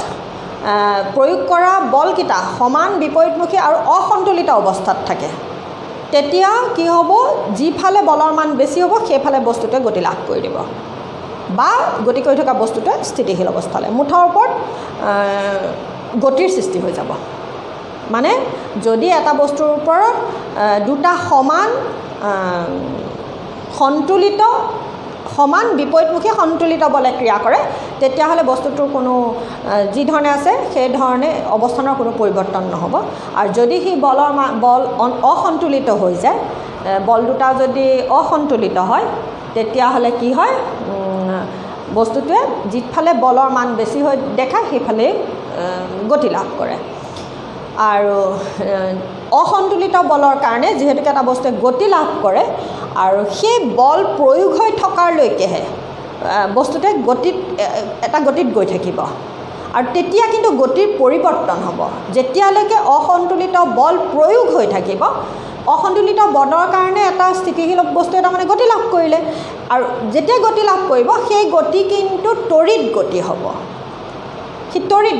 প্ৰয়োগ কৰা বলকেইটা সমান বিপৰীতমুখী আৰু অসন্তুলিত অৱস্থাত থাকে তেতিয়া কি হ'ব যিফালে বলৰ মান বেছি হ'ব সেইফালে বস্তুটোৱে গতি লাভ কৰি দিব বা গতি কৰি থকা বস্তুটোৱে স্থিতিশীল অৱস্থালৈ মুঠৰ ওপৰত গতিৰ সৃষ্টি হৈ যাব মানে যদি এটা বস্তুৰ ওপৰত দুটা সমান সন্তুলিত সমান বিপৰীতমুখী সন্তুলিত বলে ক্ৰিয়া কৰে তেতিয়াহ'লে বস্তুটোৰ কোনো যি ধৰণে আছে সেই ধৰণে অৱস্থানৰ কোনো পৰিৱৰ্তন নহ'ব আৰু যদি সি বল অসন্তুলিত হৈ যায় বল দুটা যদি অসন্তুলিত হয় তেতিয়াহ'লে কি হয় বস্তুটোৱে যিফালে বলৰ মান বেছি হৈ দেখায় সেইফালে গতি লাভ কৰে আৰু অসন্তুলিত বলৰ কাৰণে যিহেতুকে এটা বস্তুৱে গতি লাভ কৰে আৰু সেই বল প্ৰয়োগ হৈ থকালৈকেহে বস্তুটোৱে এটা গতিত গৈ থাকিব আৰু তেতিয়া কিন্তু গতিৰ পৰিৱৰ্তন হ'ব যেতিয়ালৈকে অসন্তুলিত বল প্ৰয়োগ হৈ থাকিব অসন্তুলিত বলৰ কাৰণে এটা স্থিতিশীল বস্তু এটা মানে গতি লাভ কৰিলে আৰু যেতিয়া গতি লাভ কৰিব সেই গতি কিন্তু তড়িৎ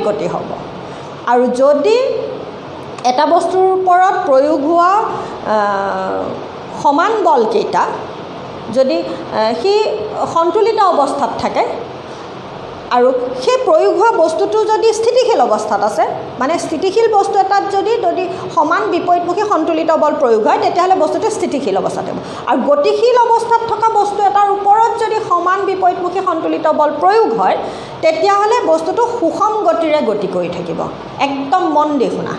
গতি হ'ব আৰু যদি এটা বস্তুৰ ওপৰত প্ৰয়োগ হোৱা সমান বলকেইটা যদি সি সন্তুলিত অৱস্থাত থাকে আৰু সেই প্ৰয়োগ হোৱা বস্তুটো যদি স্থিতিশীল অৱস্থাত আছে মানে স্থিতিশীল বস্তু এটাত যদি সমান বিপৰীতমুখী সন্তুলিত বল প্ৰয়োগ হয় তেতিয়াহ'লে বস্তুটো স্থিতিশীল অৱস্থাত হ'ব আৰু গতিশীল অৱস্থাত থকা বস্তু এটাৰ ওপৰত যদি সমান বিপৰীতমুখী সন্তুলিত বল প্ৰয়োগ হয় তেতিয়াহ'লে বস্তুটো সুষম গতিৰে গতি কৰি থাকিব একদম মন দি শুনা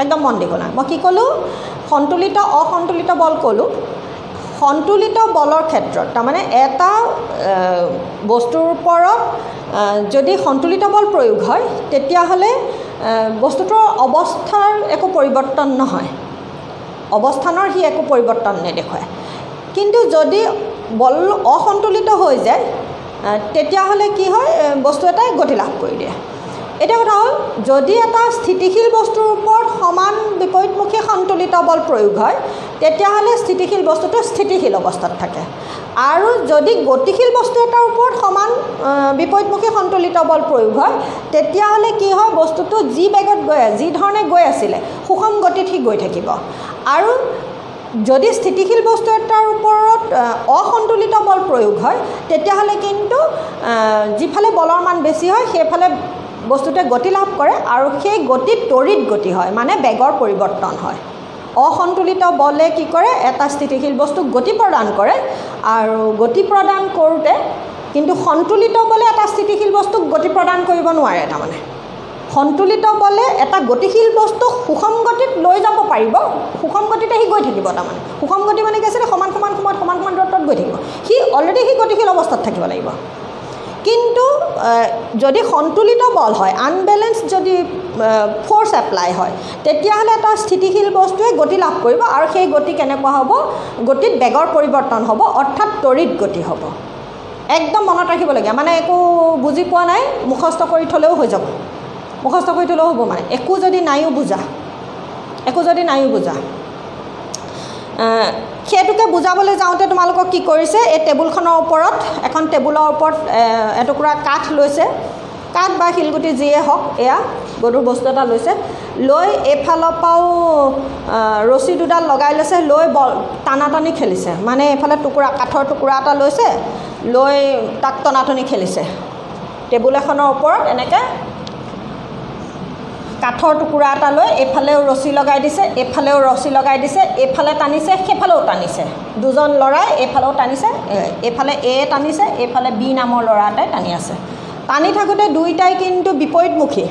একদম মন দি শুনা মই কি ক'লোঁ সন্তুলিত অসন্তুলিত বল ক'লোঁ সন্তুলিত বলৰ ক্ষেত্ৰত তাৰমানে এটা বস্তুৰ ওপৰত যদি সন্তুলিত বল প্ৰয়োগ হয় তেতিয়াহ'লে বস্তুটোৰ অৱস্থাৰ একো পৰিৱৰ্তন নহয় অৱস্থানৰ সি একো পৰিৱৰ্তন নেদেখুৱায় কিন্তু যদি বল অসন্তুলিত হৈ যায় তেতিয়াহ'লে কি হয় বস্তু এটাই গতি লাভ কৰি দিয়ে এতিয়া কথা হ'ল যদি এটা স্থিতিশীল বস্তুৰ ওপৰত সমান বিপৰীতমুখী সন্তুলিত বল প্ৰয়োগ হয় তেতিয়াহ'লে স্থিতিশীল বস্তুটো স্থিতিশীল অৱস্থাত থাকে আৰু যদি গতিশীল বস্তু এটাৰ ওপৰত সমান বিপৰীতমুখী সন্তুলিত বল প্ৰয়োগ হয় তেতিয়াহ'লে কি হয় বস্তুটো যি বেগত যি ধৰণে গৈ আছিলে সুষম গতিত সি গৈ থাকিব আৰু যদি স্থিতিশীল বস্তু এটাৰ ওপৰত অসন্তুলিত বল প্ৰয়োগ হয় তেতিয়াহ'লে কিন্তু যিফালে বলৰ মান বেছি হয় সেইফালে বস্তুটোৱে গতি লাভ কৰে আৰু সেই গতিত তড়িৎ গতি হয় মানে বেগৰ পৰিৱৰ্তন হয় অসন্তুলিত বলে কি কৰে এটা স্থিতিশীল বস্তুক গতি প্ৰদান কৰে আৰু গতি প্ৰদান কৰোঁতে কিন্তু সন্তুলিত বলে এটা স্থিতিশীল বস্তুক গতি প্ৰদান কৰিব নোৱাৰে তাৰমানে সন্তুলিত বলে এটা গতিশীল বস্তুক সুষম গতিত লৈ যাব পাৰিব সুষম গতিতে সি গৈ থাকিব তাৰমানে সুষম গতি মানে কি আছিলে সমান সমান সময়ত সমান সমান দূৰত্বত গৈ থাকিব সি অলৰেডি সি গতিশীল অৱস্থাত থাকিব লাগিব কিন্তু যদি সন্তুলিত বল হয় আনবেলেন্স যদি ফ'ৰ্চ এপ্লাই হয় তেতিয়াহ'লে এটা স্থিতিশীল বস্তুৱে গতি লাভ কৰিব আৰু সেই গতি কেনেকুৱা হ'ব গতিত বেগৰ পৰিৱৰ্তন হ'ব অৰ্থাৎ তড়িৎ গতি হ'ব একদম মনত ৰাখিবলগীয়া মানে একো বুজি পোৱা নাই মুখস্থ কৰি থ'লেও হৈ যাব মুখস্থ কৰি থ'লেও হ'ব মানে একো যদি নাইও বুজা সেইটোকে বুজাবলৈ যাওঁতে তোমালোকক কি কৰিছে এই টেবুলখনৰ ওপৰত এখন টেবুলৰ ওপৰত এটুকুৰা কাঠ লৈছে কাঠ বা শিলগুটি যিয়ে হওক এয়া গধুৰ বস্তু এটা লৈছে লৈ এইফালৰ পৰাও ৰছী দুডাল লগাই লৈছে লৈ বল টানাটানি খেলিছে মানে এইফালে টুকুৰা কাঠৰ টুকুৰা এটা লৈছে লৈ তাক টনাটনি খেলিছে টেবুল এখনৰ ওপৰত এনেকৈ কাঠৰ টুকুৰা এটা লৈ এইফালেও ৰছী লগাই দিছে এইফালেও ৰছী লগাই দিছে এইফালে টানিছে সেইফালেও টানিছে দুজন ল'ৰাই এইফালেও টানিছে এইফালে এ টানিছে এইফালে বি নামৰ ল'ৰা এটাই টানি আছে টানি থাকোঁতে দুইটাই কিন্তু বিপৰীতমুখী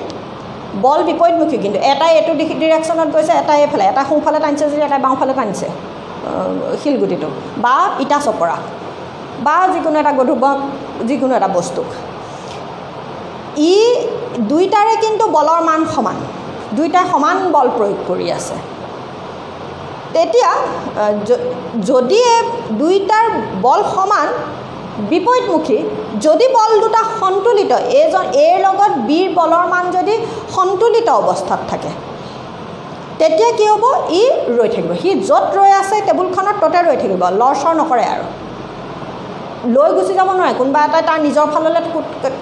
বল বিপৰীতমুখী কিন্তু এটাই এইটো ডিৰেকশ্যনত গৈছে এটাই এইফালে এটা সোঁফালে টানিছে যদি এটাই বাওঁফালে টানিছে শিলগুটিটো বা ইটা চপৰা বা যিকোনো এটা গধুৰ যিকোনো এটা বস্তুক ই দুইটাৰে কিন্তু বলৰ মান সমান দুইটাই সমান বল প্ৰয়োগ কৰি আছে তেতিয়া যদি দুইটাৰ বল সমান বিপৰীতমুখী যদি বল দুটা সন্তুলিত এৰ লগত বিৰ বলৰ মান যদি সন্তুলিত অৱস্থাত থাকে তেতিয়া কি হ'ব ই ৰৈ থাকিব সি য'ত ৰৈ আছে টেবুলখনত ততে ৰৈ থাকিব লৰচৰ নকৰে আৰু লৈ গুচি যাব নোৱাৰে কোনোবা এটাই তাৰ নিজৰ ফাললৈ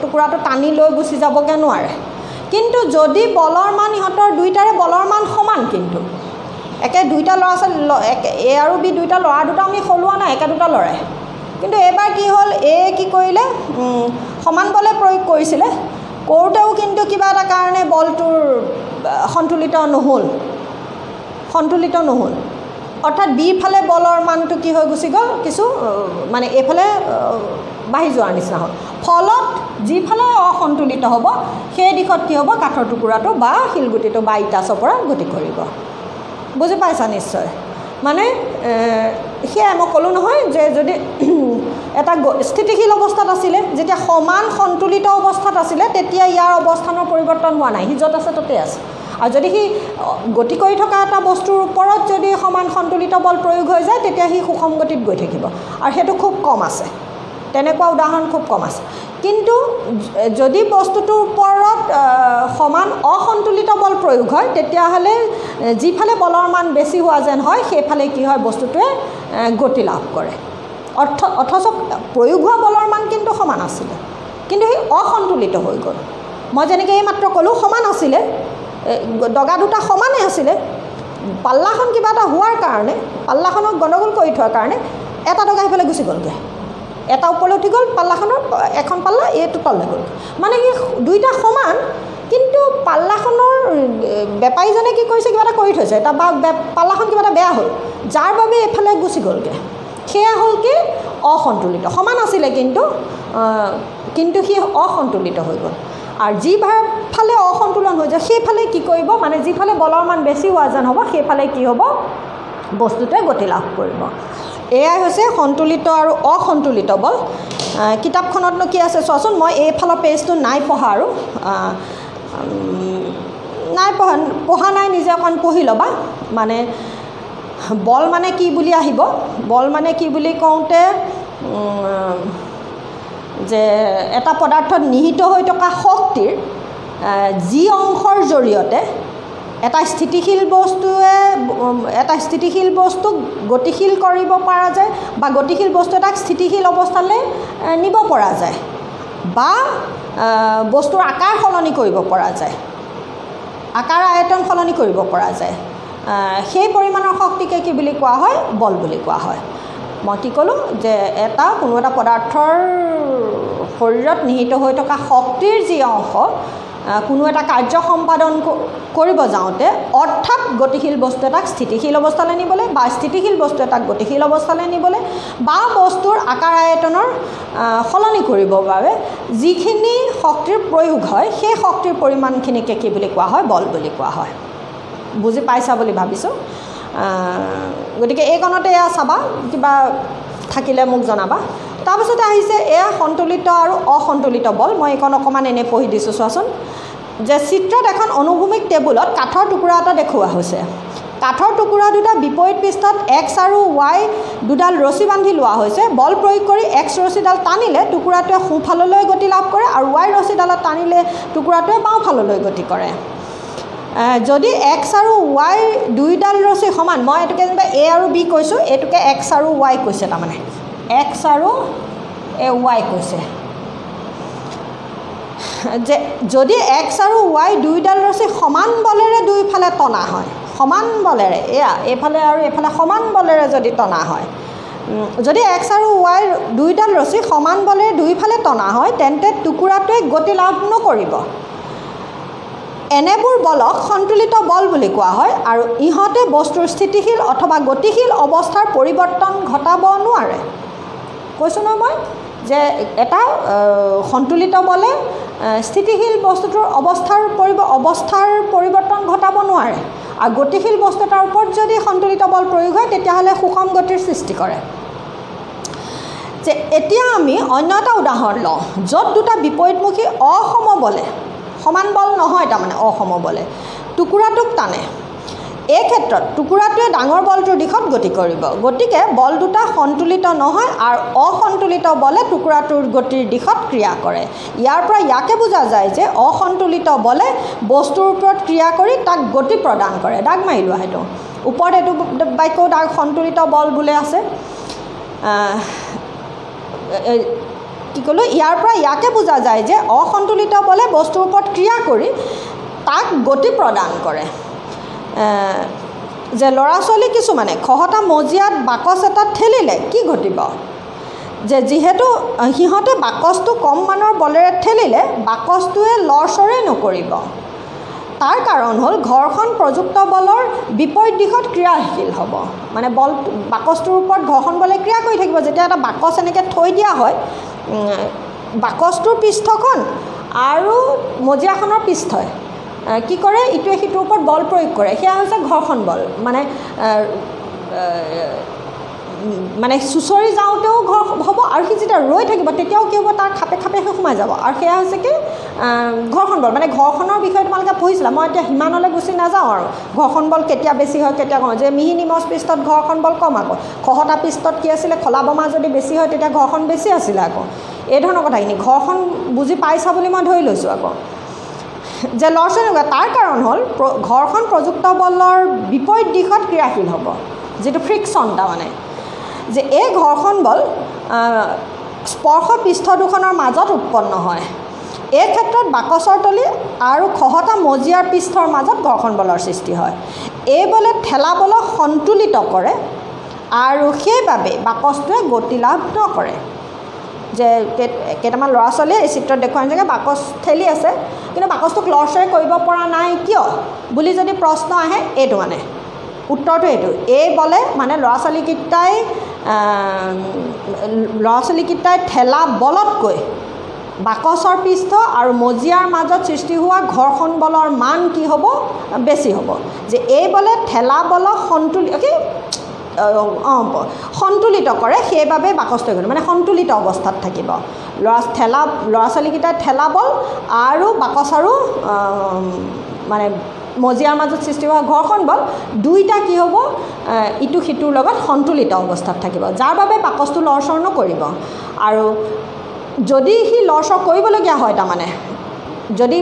টুকুৰাটো টানি লৈ গুচি যাবগৈ নোৱাৰে কিন্তু যদি বলৰ মান ইহঁতৰ দুইটাৰে বলৰ মান সমান কিন্তু একে দুইটা ল'ৰা ছোৱালী এ আৰু বি দুইটা ল'ৰা দুটা আমি সলোৱা নাই একে দুটা ল'ৰাই কিন্তু এইবাৰ কি হ'ল এ কি কৰিলে সমান বলে প্ৰয়োগ কৰিছিলে কৰোঁতেও কিন্তু কিবা এটা কাৰণে বলটোৰ সন্তুলিত নহ'ল অৰ্থাৎ বিৰ ফালে বলৰ মানটো কি হৈ গুচি গ'ল কিছু মানে এইফালে বাঢ়ি যোৱাৰ নিচিনা হ'ল ফলত যিফালে অসন্তুলিত হ'ব সেই দিশত কি হ'ব কাঠৰ টুকুৰাটো বা শিলগুটিটো বা ইটা চপৰা গতি কৰিব বুজি পাইছা নিশ্চয় মানে সেয়াই মই ক'লোঁ নহয় যে যদি এটা স্থিতিশীল অৱস্থাত আছিলে যেতিয়া সমান সন্তুলিত অৱস্থাত আছিলে তেতিয়া ইয়াৰ অৱস্থানৰ পৰিৱৰ্তন হোৱা নাই সি য'ত আছে ত'তে আছে আৰু যদি সি গতি কৰি থকা এটা বস্তুৰ ওপৰত যদি সমান সন্তুলিত বল প্ৰয়োগ হৈ যায় তেতিয়া সি সুষম গতিত গৈ থাকিব আৰু সেইটো খুব কম আছে তেনেকুৱা উদাহৰণ খুব কম আছে কিন্তু যদি বস্তুটোৰ ওপৰত সমান অসন্তুলিত বল প্ৰয়োগ হয় তেতিয়াহ'লে যিফালে বলৰ মান বেছি হোৱা যেন হয় সেইফালে কি হয় বস্তুটোৱে গতি লাভ কৰে অথচ প্ৰয়োগ হোৱা বলৰ মান কিন্তু সমান আছিলে কিন্তু সি অসন্তুলিত হৈ গ'ল মই যেনেকৈ এইমাত্ৰ ক'লোঁ সমান আছিলে ডগা দুটা সমানে আছিলে পাল্লাখন কিবা এটা হোৱাৰ কাৰণে পাল্লাখনক গণ্ডগোল কৰি থোৱাৰ কাৰণে এটা ডগা সেইফালে গুচি গ'লগৈ এটা ওপৰলৈ উঠি গ'ল পাল্লাখনৰ এখন পাল্লা এইটো তললৈ গ'ল মানে কি দুইটা সমান কিন্তু পাল্লাখনৰ বেপাৰীজনে কি কৰিছে কিবা এটা কৰি থৈছে বা পাল্লাখন কিবা এটা বেয়া হ'ল যাৰ বাবে এফালে গুচি গ'লগৈ সেয়া হ'ল কি অসন্তুলিত সমান আছিলে কিন্তু সি অসন্তুলিত হৈ গ'ল আৰু যিফালে অসন্তুলন হৈ যায় সেইফালে কি কৰিব মানে যিফালে বলৰ মান বেছি হোৱা যেন হ'ব সেইফালে কি হ'ব বস্তুটোৱে গতি লাভ কৰিব এয়াই হৈছে সন্তুলিত আৰু অসন্তুলিত বল কিতাপখনতনো কি আছে চোৱাচোন মই এইফালৰ পেজটো নাই পঢ়া আৰু নাই পঢ়া নাই নিজে অকণ পঢ়ি ল'বা মানে বল মানে কি বুলি আহিব বল মানে কি বুলি কওঁতে যে এটা পদাৰ্থত নিহিত হৈ থকা শক্তিৰ যি অংশৰ জৰিয়তে এটা স্থিতিশীল বস্তুক গতিশীল কৰিব পৰা যায় বা গতিশীল বস্তু এটাক স্থিতিশীল অৱস্থালৈ নিব পৰা যায় বা বস্তুৰ আকাৰ সলনি কৰিব পৰা যায় আকাৰ আয়তন সলনি কৰিব পৰা যায় সেই পৰিমাণৰ শক্তিকে কি বুলি কোৱা হয় বল বুলি কোৱা হয় মই কি ক'লোঁ যে কোনো এটা পদাৰ্থৰ শৰীৰত নিহিত হৈ থকা শক্তিৰ যি অংশ কোনো এটা কাৰ্য সম্পাদন কৰিব যাওঁতে অৰ্থাৎ গতিশীল বস্তু এটাক স্থিতিশীল অৱস্থালৈ নিবলৈ বা স্থিতিশীল বস্তু এটাক গতিশীল অৱস্থালৈ নিবলৈ বা বস্তুৰ আকাৰ আয়তনৰ সলনি কৰিবৰ বাবে যিখিনি শক্তিৰ প্ৰয়োগ হয় সেই শক্তিৰ পৰিমাণখিনিকে কি বুলি কোৱা হয় বল বুলি কোৱা হয় বুজি পাইছা বুলি ভাবিছোঁ গতিকে এইকণতে এয়া চাবা কিবা থাকিলে মোক জনাবা তাৰপিছতে আহিছে এয়া সন্তুলিত আৰু অসন্তুলিত বল মই এইকণ অকণমান এনেই পঢ়ি দিছোঁ চোৱাচোন যে চিত্ৰত এখন অনুভূমিক টেবুলত কাঠৰ টুকুৰা এটা দেখুওৱা হৈছে কাঠৰ টুকুৰা দুটা বিপৰীত পৃষ্ঠত এক্স আৰু ৱাই দুডাল ৰছী বান্ধি লোৱা হৈছে বল প্ৰয়োগ কৰি এক্স ৰছীডাল টানিলে টুকুৰাটোৱে সোঁফাললৈ গতি লাভ কৰে আৰু ৱাই ৰছীডালত টানিলে টুকুৰাটোৱে বাওঁফাললৈ গতি কৰে যদি এক্স আৰু ৱাই দুইডাল ৰছী সমান মই এইটোকে যেনিবা এ আৰু বি কৈছোঁ এইটোকে এক্স আৰু ৱাই কৈছে তাৰমানে এক্স আৰু ৱাই কৈছে যে যদি এক্স আৰু ৱাই দুইডাল ৰছী সমান বলেৰে দুইফালে টনা হয় সমান বলেৰে এইফালে আৰু এইফালে সমান বলেৰে যদি টনা হয় যদি এক্স আৰু ৱাই দুইডাল ৰছী সমান বলেৰে দুইফালে টনা হয় তেন্তে টুকুৰাটোৱে গতি লাভ নকৰিব এনেবোৰ বলক সন্তুলিত বল বুলি কোৱা হয় আৰু ইহঁতে বস্তুৰ স্থিতিশীল অথবা গতিশীল অৱস্থাৰ পৰিৱৰ্তন ঘটাব নোৱাৰে কৈছোঁ নহয় মই যে এটা সন্তুলিত বলে স্থিতিশীল বস্তুটোৰ অৱস্থাৰ পৰিৱৰ্তন ঘটাব নোৱাৰে আৰু গতিশীল বস্তু এটাৰ ওপৰত যদি সন্তুলিত বল প্ৰয়োগ হয় তেতিয়াহ'লে সুষম গতিৰ সৃষ্টি কৰে যে এতিয়া আমি অন্য এটা উদাহৰণ লওঁ য'ত দুটা বিপৰীতমুখী অসম বলে সমান বল নহয় তাৰমানে অসম বলে টুকুৰাটোক টানে এই ক্ষেত্ৰত টুকুৰাটোৱে ডাঙৰ বলটোৰ দিশত গতি কৰিব গতিকে বল দুটা সন্তুলিত নহয় আৰু অসন্তুলিত বলে টুকুৰাটোৰ গতিৰ দিশত ক্ৰিয়া কৰে ইয়াৰ পৰা ইয়াকে বুজা যায় যে অসন্তুলিত বলে বস্তুৰ ওপৰত ক্ৰিয়া কৰি তাক গতি প্ৰদান কৰে দাগ মাৰি লোৱা সেইটো ওপৰত এইটো বাক্যত সন্তুলিত বল বোলে আছে কি ক'লোঁ ইয়াৰ পৰা ইয়াকে বুজা যায় যে অসন্তুলিত বলে বস্তুৰ ওপৰত ক্ৰিয়া কৰি তাক গতি প্ৰদান কৰে যে ল'ৰা ছোৱালী কিছুমানে খহটা মজিয়াত বাকচ এটাত ঠেলিলে কি ঘটিব যে যিহেতু সিহঁতে বাকচটো কম মানৰ বলেৰে ঠেলিলে বাকচটোৱে লৰচৰেই নকৰিব তাৰ কাৰণ হ'ল ঘৰখন প্ৰযুক্ত বলৰ বিপৰীত দিশত ক্ৰিয়াশীল হ'ব মানে বাকচটোৰ ওপৰত ঘৰখন বলে ক্ৰিয়া কৰি থাকিব যেতিয়া এটা বাকচ এনেকৈ থৈ দিয়া হয় বাকচটোৰ পৃষ্ঠখন আৰু মজিয়াখনৰ পৃষ্ঠই কি কৰে ইটোৱে সিটোৰ ওপৰত বল প্ৰয়োগ কৰে সেয়া হৈছে ঘৰ্ষণ বল মানে চুচৰি যাওঁতেও হ'ব আৰু সি যেতিয়া ৰৈ থাকিব তেতিয়াও কি হ'ব তাৰ খাপে খাপে সোমাই যাব আৰু সেয়া হৈছে কি ঘৰ্ষণ বল মানে ঘৰ্ষণৰ বিষয়ে তোমালোকে পঢ়িছিলা মই এতিয়া সিমানলৈ গুচি নাযাওঁ আৰু ঘৰ্ষণ বল কেতিয়া বেছি হয় কেতিয়া কম যে মিহি নিমজ পৃষ্ঠত ঘৰ্ষণ বল কম আকৌ খহটা পৃষ্ঠত কি আছিলে খলা বোমা যদি বেছি হয় তেতিয়া ঘৰ্ষণ বেছি আছিলে আকৌ এই ধৰণৰ কথাখিনি ঘৰ্ষণ বুজি পাইছা বুলি মই ধৰি লৈছোঁ আকৌ যে লৰচৰ তাৰ কাৰণ হ'ল ঘৰখন প্ৰযুক্ত বলৰ বিপৰীত দিশত ক্ৰিয়াশীল হ'ব যিটো ফ্ৰিকশ্যন তাৰমানে যে এই ঘৰ্ষণ বল স্পৰ্শ পৃষ্ঠ দুখনৰ মাজত উৎপন্ন হয় এই ক্ষেত্ৰত বাকচৰ তলি আৰু খহটা মজিয়াৰ পৃষ্ঠৰ মাজত ঘৰ্ষণ বলৰ সৃষ্টি হয় এই বলে ঠেলা বলক সন্তুলিত কৰে আৰু সেইবাবে বাকচটোৱে গতি লাভ নকৰে যে কেইটামান ল'ৰা ছোৱালীয়ে এই চিত্ৰত দেখুৱাই যে বাকচ ঠেলি আছে কিন্তু বাকচটোক লৰচৰে কৰিব পৰা নাই কিয় বুলি যদি প্ৰশ্ন আহে এইটো মানে উত্তৰটো এইটো এই বলে মানে ল'ৰা ছোৱালীকেইটাই ঠেলা বলতকৈ বাকচৰ পৃষ্ঠ আৰু মজিয়াৰ মাজত সৃষ্টি হোৱা ঘৰ্ষণ বলৰ মান কি হ'ব বেছি হ'ব যে এই বলে ঠেলা বলক সন্তুলিত কৰে সেইবাবে বাকচটো মানে সন্তুলিত অৱস্থাত থাকিব ল'ৰা ছোৱালীকেইটাই ঠেলা বল আৰু বাকচ আৰু মানে মজিয়াৰ মাজত সৃষ্টি হোৱা ঘৰ্ষণ বল দুইটা কি হ'ব ইটো সিটোৰ লগত সন্তুলিত অৱস্থাত থাকিব যাৰ বাবে বাকচটো লৰচৰ নকৰিব আৰু যদি সি লৰচৰ কৰিবলগীয়া হয় তাৰমানে যদি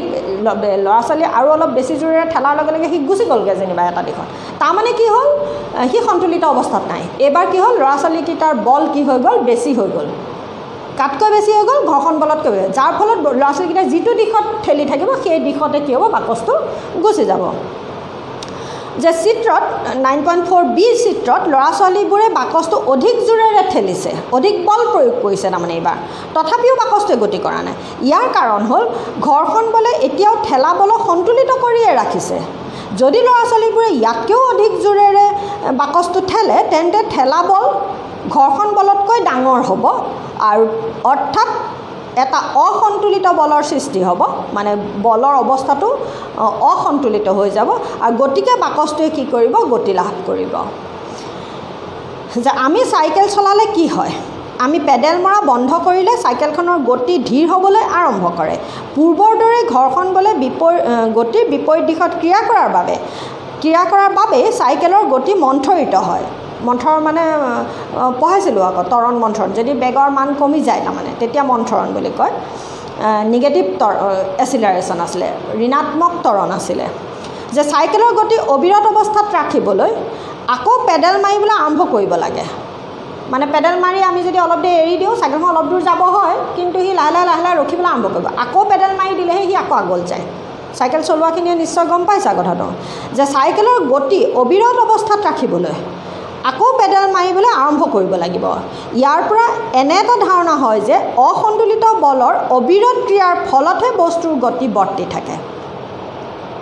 ল'ৰা ছোৱালী আৰু অলপ বেছি জোৰেৰে ঠেলাৰ লগে লগে সি গুচি গ'লগৈ যেনিবা এটা দিশত তাৰমানে কি হ'ল সি সন্তুলিত অৱস্থাত নাই এইবাৰ কি হ'ল ল'ৰা ছোৱালীকেইটাৰ বল কি হৈ গ'ল বেছি হৈ গ'ল কাটকৈ বেছি হৈ গ'ল ঘৰ্ষণ বলতকৈ বেছি যাৰ ফলত ল'ৰা ছোৱালীকেইটাই যিটো দিশত ঠেলি থাকিব সেই দিশতে কি হ'ব বাকচটো গুচি যাব যে চিত্ৰত 9.4b চিত্ৰত ল'ৰা ছোৱালীবোৰে বাকচটো অধিক জোৰেৰে ঠেলিছে অধিক বল প্ৰয়োগ কৰিছে তাৰমানে এইবাৰ তথাপিও বাকচটোৱে গতি কৰা নাই ইয়াৰ কাৰণ হ'ল ঘৰ্ষণ বলে এতিয়াও ঠেলা বলক সন্তুলিত কৰিয়ে ৰাখিছে যদি ল'ৰা ছোৱালীবোৰে ইয়াতকৈও অধিক জোৰেৰে বাকচটো ঠেলে তেন্তে ঠেলা বল ঘৰ্ষণ বলতকৈ ডাঙৰ হ'ব আৰু অৰ্থাৎ এটা অসন্তুলিত বলৰ সৃষ্টি হ'ব মানে বলৰ অৱস্থাটো অসন্তুলিত হৈ যাব আৰু গতিকে বাকচটোৱে কি কৰিব গতি লাভ কৰিব যে আমি চাইকেল চলালে কি হয় আমি পেডেল মৰা বন্ধ কৰিলে চাইকেলখনৰ গতি ধীৰ হ'বলৈ আৰম্ভ কৰে পূৰ্বৰ দৰে ঘৰ্ষণ বলে গতিৰ বিপৰীত দিশত ক্ৰিয়া কৰাৰ বাবে চাইকেলৰ গতি মন্থৰিত হয় মন্থৰ মানে পঢ়াইছিলোঁ আকৌ ত্বৰণ মন্থৰণ যদি বেগৰ মান কমি যায় তাৰমানে তেতিয়া মন্থৰণ বুলি কয় নিগেটিভ এচিলাৰেশ্যন আছিলে ঋণাত্মক ত্বৰণ আছিলে যে চাইকেলৰ গতি অবিৰত অৱস্থাত ৰাখিবলৈ আকৌ পেডেল মাৰিবলৈ আৰম্ভ কৰিব লাগে মানে পেডেল মাৰি আমি যদি অলপ দেৰি এৰি দিওঁ চাইকেলখন অলপ দূৰ যাব হয় কিন্তু সি লাহে লাহে ৰখিবলৈ আৰম্ভ কৰিব আকৌ পেডেল মাৰি দিলেহে সি আকৌ আগলৈ যায় চাইকেল চলোৱাখিনিয়ে নিশ্চয় গম পাইছা কথাটো যে চাইকেলৰ গতি অবিৰত অৱস্থাত ৰাখিবলৈ আকৌ পেডেল মাৰিবলৈ আৰম্ভ কৰিব লাগিব ইয়াৰ পৰা এনে এটা ধাৰণা হয় যে অসন্তুলিত বলৰ অবিৰত ক্ৰিয়াৰ ফলতহে বস্তুৰ গতি বৰ্তি থাকে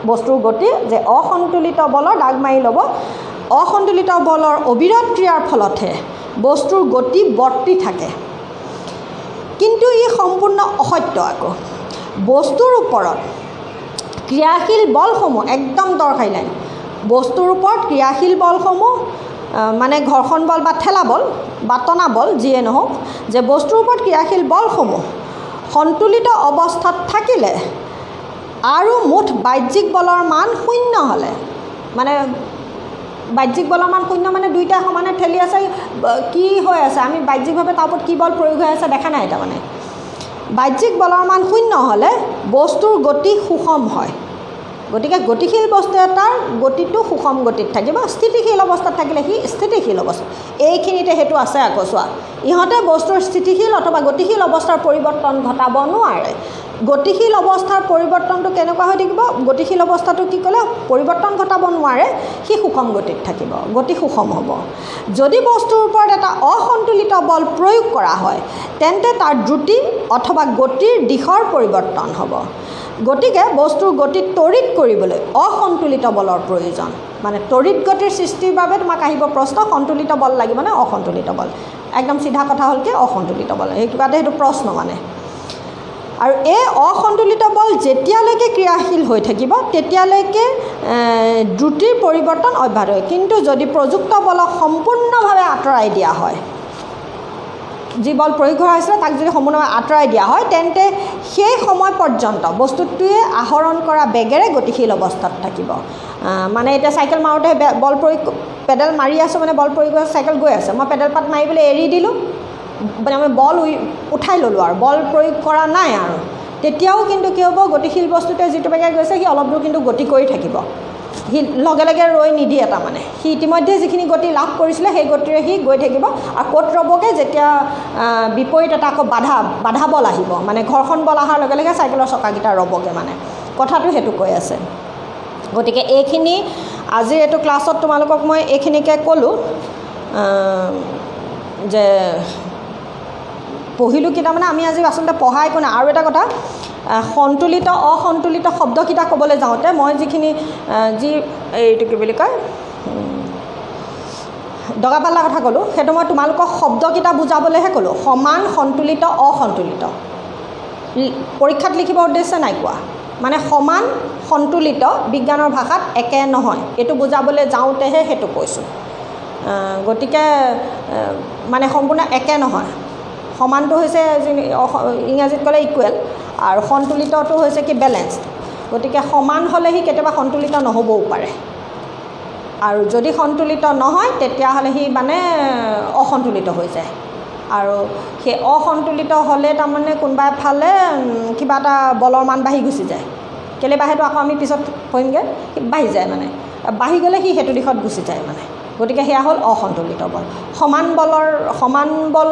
বস্তুৰ গতি যে অসন্তুলিত বলৰ দাগ মাৰি ল'ব অসন্তুলিত বলৰ অবিৰত ক্ৰিয়াৰ ফলতহে বস্তুৰ গতি বৰ্তি থাকে কিন্তু ই সম্পূৰ্ণ অসত্য আকৌ বস্তুৰ ওপৰত ক্ৰিয়াশীল বলসমূহ একদম দৰকাৰী লাইন বস্তুৰ ওপৰত ক্ৰিয়াশীল বলসমূহ মানে ঘৰ্ষণ বল বা ঠেলা বল বা টনা বল যিয়ে নহওক যে বস্তুৰ ওপৰত ক্ৰিয়াশীল বলসমূহ সন্তুলিত অৱস্থাত থাকিলে আৰু মুঠ বাহ্যিক বলৰ মান শূন্য হ'লে মানে বাহ্যিক বলৰ মান শূন্য মানে দুইটা সমানে ঠেলি আছে কি হৈ আছে আমি বাহ্যিকভাৱে তাৰ ওপৰত কি বল প্ৰয়োগ হৈ আছে দেখা নাই তাৰমানে বাহ্যিক বলৰ মান শূন্য হ'লে বস্তুৰ গতি সুষম হয় গতিকে গতিশীল বস্তু এটাৰ গতিটো সুষম গতিত থাকিব স্থিতিশীল অৱস্থাত থাকিলে সি স্থিতিশীল অৱস্থা এইখিনিতে সেইটো আছে আকৌ চোৱা ইহঁতে বস্তুৰ স্থিতিশীল অথবা গতিশীল অৱস্থাৰ পৰিৱৰ্তন ঘটাব নোৱাৰে গতিশীল অৱস্থাৰ পৰিৱৰ্তনটো কেনেকুৱা হৈ থাকিব গতিশীল অৱস্থাটো কি ক'লে পৰিৱৰ্তন ঘটাব নোৱাৰে সি সুষম গতিত থাকিব গতি সুষম হ'ব যদি বস্তুৰ ওপৰত এটা অসন্তুলিত বল প্ৰয়োগ কৰা হয় তেন্তে তাৰ দ্ৰুতি অথবা গতিৰ দিশৰ পৰিৱৰ্তন হ'ব গতিকে বস্তুৰ গতি তড়িৎ কৰিবলৈ অসন্তুলিত বলৰ প্ৰয়োজন মানে তড়িৎ গতিৰ সৃষ্টিৰ বাবে তোমাক আহিব প্ৰশ্ন সন্তুলিত বল লাগিব নে অসন্তুলিত বল একদম সিধা কথা হ'ল কি অসন্তুলিত বল এই কিবাতে সেইটো প্ৰশ্ন মানে আৰু এই অসন্তুলিত বল যেতিয়ালৈকে ক্ৰিয়াশীল হৈ থাকিব তেতিয়ালৈকে দ্ৰুতিৰ পৰিৱৰ্তন অব্যাহত হয় কিন্তু যদি প্ৰযুক্ত বলক সম্পূৰ্ণভাৱে আঁতৰাই দিয়া হয় যি বল প্ৰয়োগ কৰা হৈছিলে তাক যদি সম্পূৰ্ণভাৱে আঁতৰাই দিয়া হয় তেন্তে সেই সময় পৰ্যন্ত বস্তুটোৱে আহৰণ কৰা বেগেৰে গতিশীল অৱস্থাত থাকিব মানে এতিয়া চাইকেল মাৰোঁতে বল প্ৰয়োগ পেডেল মাৰি আছোঁ মানে বল প্ৰয়োগ কৰি চাইকেল গৈ আছে মই পেডেল পাত মাৰিবলৈ এৰি দিলোঁ মানে আমি বল উঠাই ল'লোঁ আৰু বল প্ৰয়োগ কৰা নাই আৰু তেতিয়াও কিন্তু কি হ'ব গতিশীল বস্তুটোৱে যিটো বেগে গৈছে সি অলপ দূৰ কিন্তু গতি কৰি থাকিব সি লগে লগে ৰৈ নিদিয়ে তাৰমানে সি ইতিমধ্যে যিখিনি গতি লাভ কৰিছিলে সেই গতিৰে সি গৈ থাকিব আৰু ক'ত ৰ'বগৈ যেতিয়া বিপৰীত এটা আকৌ বাধা বল আহিব মানে ঘৰ্ষণ বল অহাৰ লগে লগে চাইকেলৰ চকাকেইটা ৰ'বগৈ মানে কথাটো সেইটো কৈ আছে গতিকে এইখিনি আজিৰ এইটো ক্লাছত তোমালোকক মই এইখিনিকে ক'লোঁ যে পঢ়িলোঁ কি তাৰমানে আমি আজি আচলতে পঢ়া একো নাই আৰু এটা কথা সন্তুলিত অসন্তুলিত শব্দকেইটা ক'বলৈ যাওঁতে মই যিখিনি এইটো কি বুলি কয় দগাপাল্লাৰ কথা ক'লোঁ সেইটো মই তোমালোকক শব্দকেইটা বুজাবলৈহে ক'লোঁ সমান সন্তুলিত অসন্তুলিত পৰীক্ষাত লিখিবৰ উদ্দেশ্যে নাই কোৱা মানে সমান সন্তুলিত বিজ্ঞানৰ ভাষাত একে নহয় এইটো বুজাবলৈ যাওঁতেহে সেইটো কৈছোঁ গতিকে মানে সম্পূৰ্ণ একে নহয় সমানটো হৈছে ইংৰাজীত ক'লে ইকুৱেল আৰু সন্তুলিতটো হৈছে কি বেলেঞ্চ গতিকে সমান হ'লে কেতিয়াবা সন্তুলিত নহ'বও পাৰে আৰু যদি সন্তুলিত নহয় তেতিয়াহ'লে মানে অসন্তুলিত হৈ যায় আৰু সেই অসন্তুলিত হ'লে তাৰমানে কোনোবা এফালে কিবা এটা বলৰ মান বাঢ়ি গুচি যায় কেলৈ বাঢ়েতো আকৌ আমি পিছত পঢ়িমগৈ বাঢ়ি যায় মানে বাঢ়ি গ'লে সেইটো দিশত গুচি যায় মানে গতিকে সেয়া হ'ল অসন্তুলিত বল সমান বল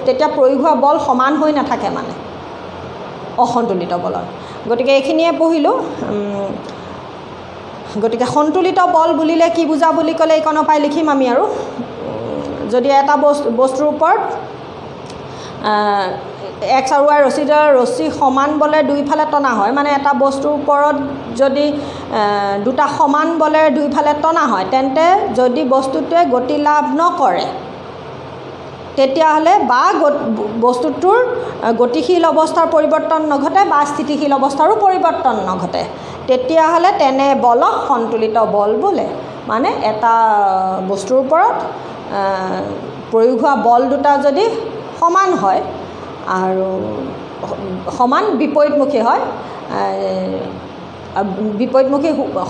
তেতিয়া প্ৰয়োগ হোৱা বল সমান হৈ নাথাকে মানে অসন্তুলিত বলৰ গতিকে এইখিনিয়ে পঢ়িলোঁ গতিকে সন্তুলিত বল বুলিলে কি বুজা বুলি ক'লে এইকণৰ পৰাই লিখিম আমি আৰু যদি এটা বস্তুৰ ওপৰত এক্স আৰু ৱাই ৰছী সমান বলে দুইফালে টনা হয় মানে এটা বস্তুৰ ওপৰত যদি দুটা সমান বলে দুইফালে টনা হয় তেন্তে যদি বস্তুটোৱে গতি লাভ নকৰে তেতিয়াহ'লে বা বস্তুটোৰ গতিশীল অৱস্থাৰ পৰিৱৰ্তন নঘটে বা স্থিতিশীল অৱস্থাৰো পৰিৱৰ্তন নঘটে তেতিয়াহ'লে তেনে বলক সন্তুলিত বল বোলে মানে এটা বস্তুৰ ওপৰত প্ৰয়োগ হোৱা বল দুটা যদি সমান হয় আৰু সমান বিপৰীতমুখী হয়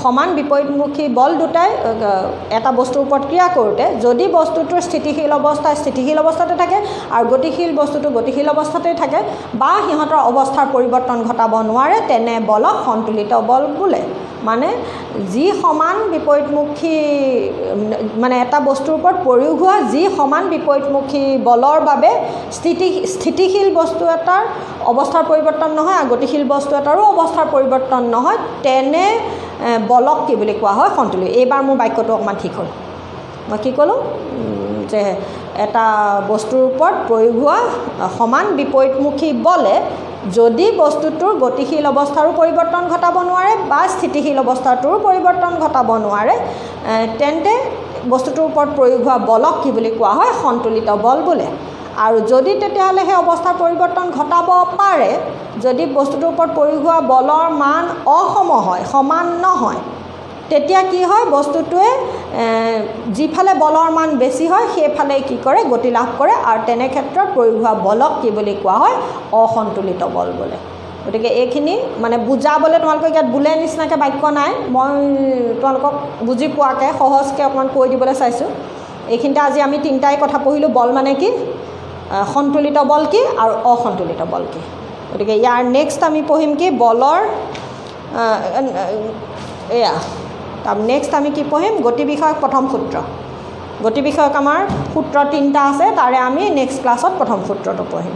সমান বিপৰীতমুখী বল দুটাই এটা বস্তুৰ ওপৰত ক্ৰিয়া কৰোঁতে যদি বস্তুটোৰ স্থিতিশীল অৱস্থাতে থাকে আৰু গতিশীল বস্তুটো গতিশীল অৱস্থাতে থাকে বা সিহঁতৰ অৱস্থাৰ পৰিৱৰ্তন ঘটাব নোৱাৰে তেনে বলক সন্তুলিত বল বোলে মানে যি সমান বিপৰীতমুখী মানে এটা বস্তুৰ ওপৰত প্ৰয়োগ হোৱা যি সমান বিপৰীতমুখী বলৰ বাবে স্থিতিশীল বস্তু এটাৰ অৱস্থাৰ পৰিৱৰ্তন নহয় আৰু গতিশীল বস্তু এটাৰো অৱস্থাৰ পৰিৱৰ্তন নহয় তেনে বলক কি বুলি কোৱা হয় সন্তুলিত এইবাৰ মোৰ বাক্যটো অকণমান ঠিক হ'ল মই কি ক'লোঁ যে এটা বস্তুৰ ওপৰত প্ৰয়োগ হোৱা সমান বিপৰীতমুখী বলে যদি বস্তুটোৰ গতিশীল অৱস্থাৰো পৰিৱৰ্তন ঘটাব নোৱাৰে বা স্থিতিশীল অৱস্থাটোৰো পৰিৱৰ্তন ঘটাব নোৱাৰে তেন্তে বস্তুটোৰ ওপৰত প্ৰয়োগ হোৱা বলক কি বুলি কোৱা হয় সন্তুলিত বল বোলে আৰু যদি তেতিয়াহ'লে সেই অৱস্থাৰ পৰিৱৰ্তন ঘটাব পাৰে যদি বস্তুটোৰ ওপৰত প্ৰয়োগ হোৱা বলৰ মান অসম হয় সমান নহয় তেতিয়া কি হয় বস্তুটোৱে যিফালে বলৰ মান বেছি হয় সেইফালে কি কৰে গতি লাভ কৰে আৰু তেনে ক্ষেত্ৰত প্ৰয়োগ হোৱা বলক কি বুলি কোৱা হয় অসন্তুলিত বল বোলে গতিকে এইখিনি মানে বুজাবলৈ তোমালোকক ইয়াত বোলে নিচিনাকৈ বাক্য নাই মই তোমালোকক বুজি পোৱাকৈ সহজকৈ অকণমান কৈ দিবলৈ চাইছোঁ এইখিনিতে আজি আমি তিনিটাই কথা পঢ়িলোঁ বল মানে কি সন্তুলিত বল কি আৰু অসন্তুলিত বল কি গতিকে ইয়াৰ নেক্সট আমি পঢ়িম কি বলৰ এয়া তাৰ নেক্সট আমি কি পঢ়িম গতি বিষয়ক প্ৰথম সূত্ৰ গতি বিষয়ক আমাৰ সূত্ৰ তিনিটা আছে তাৰে আমি নেক্সট ক্লাছত প্ৰথম সূত্ৰটো পঢ়িম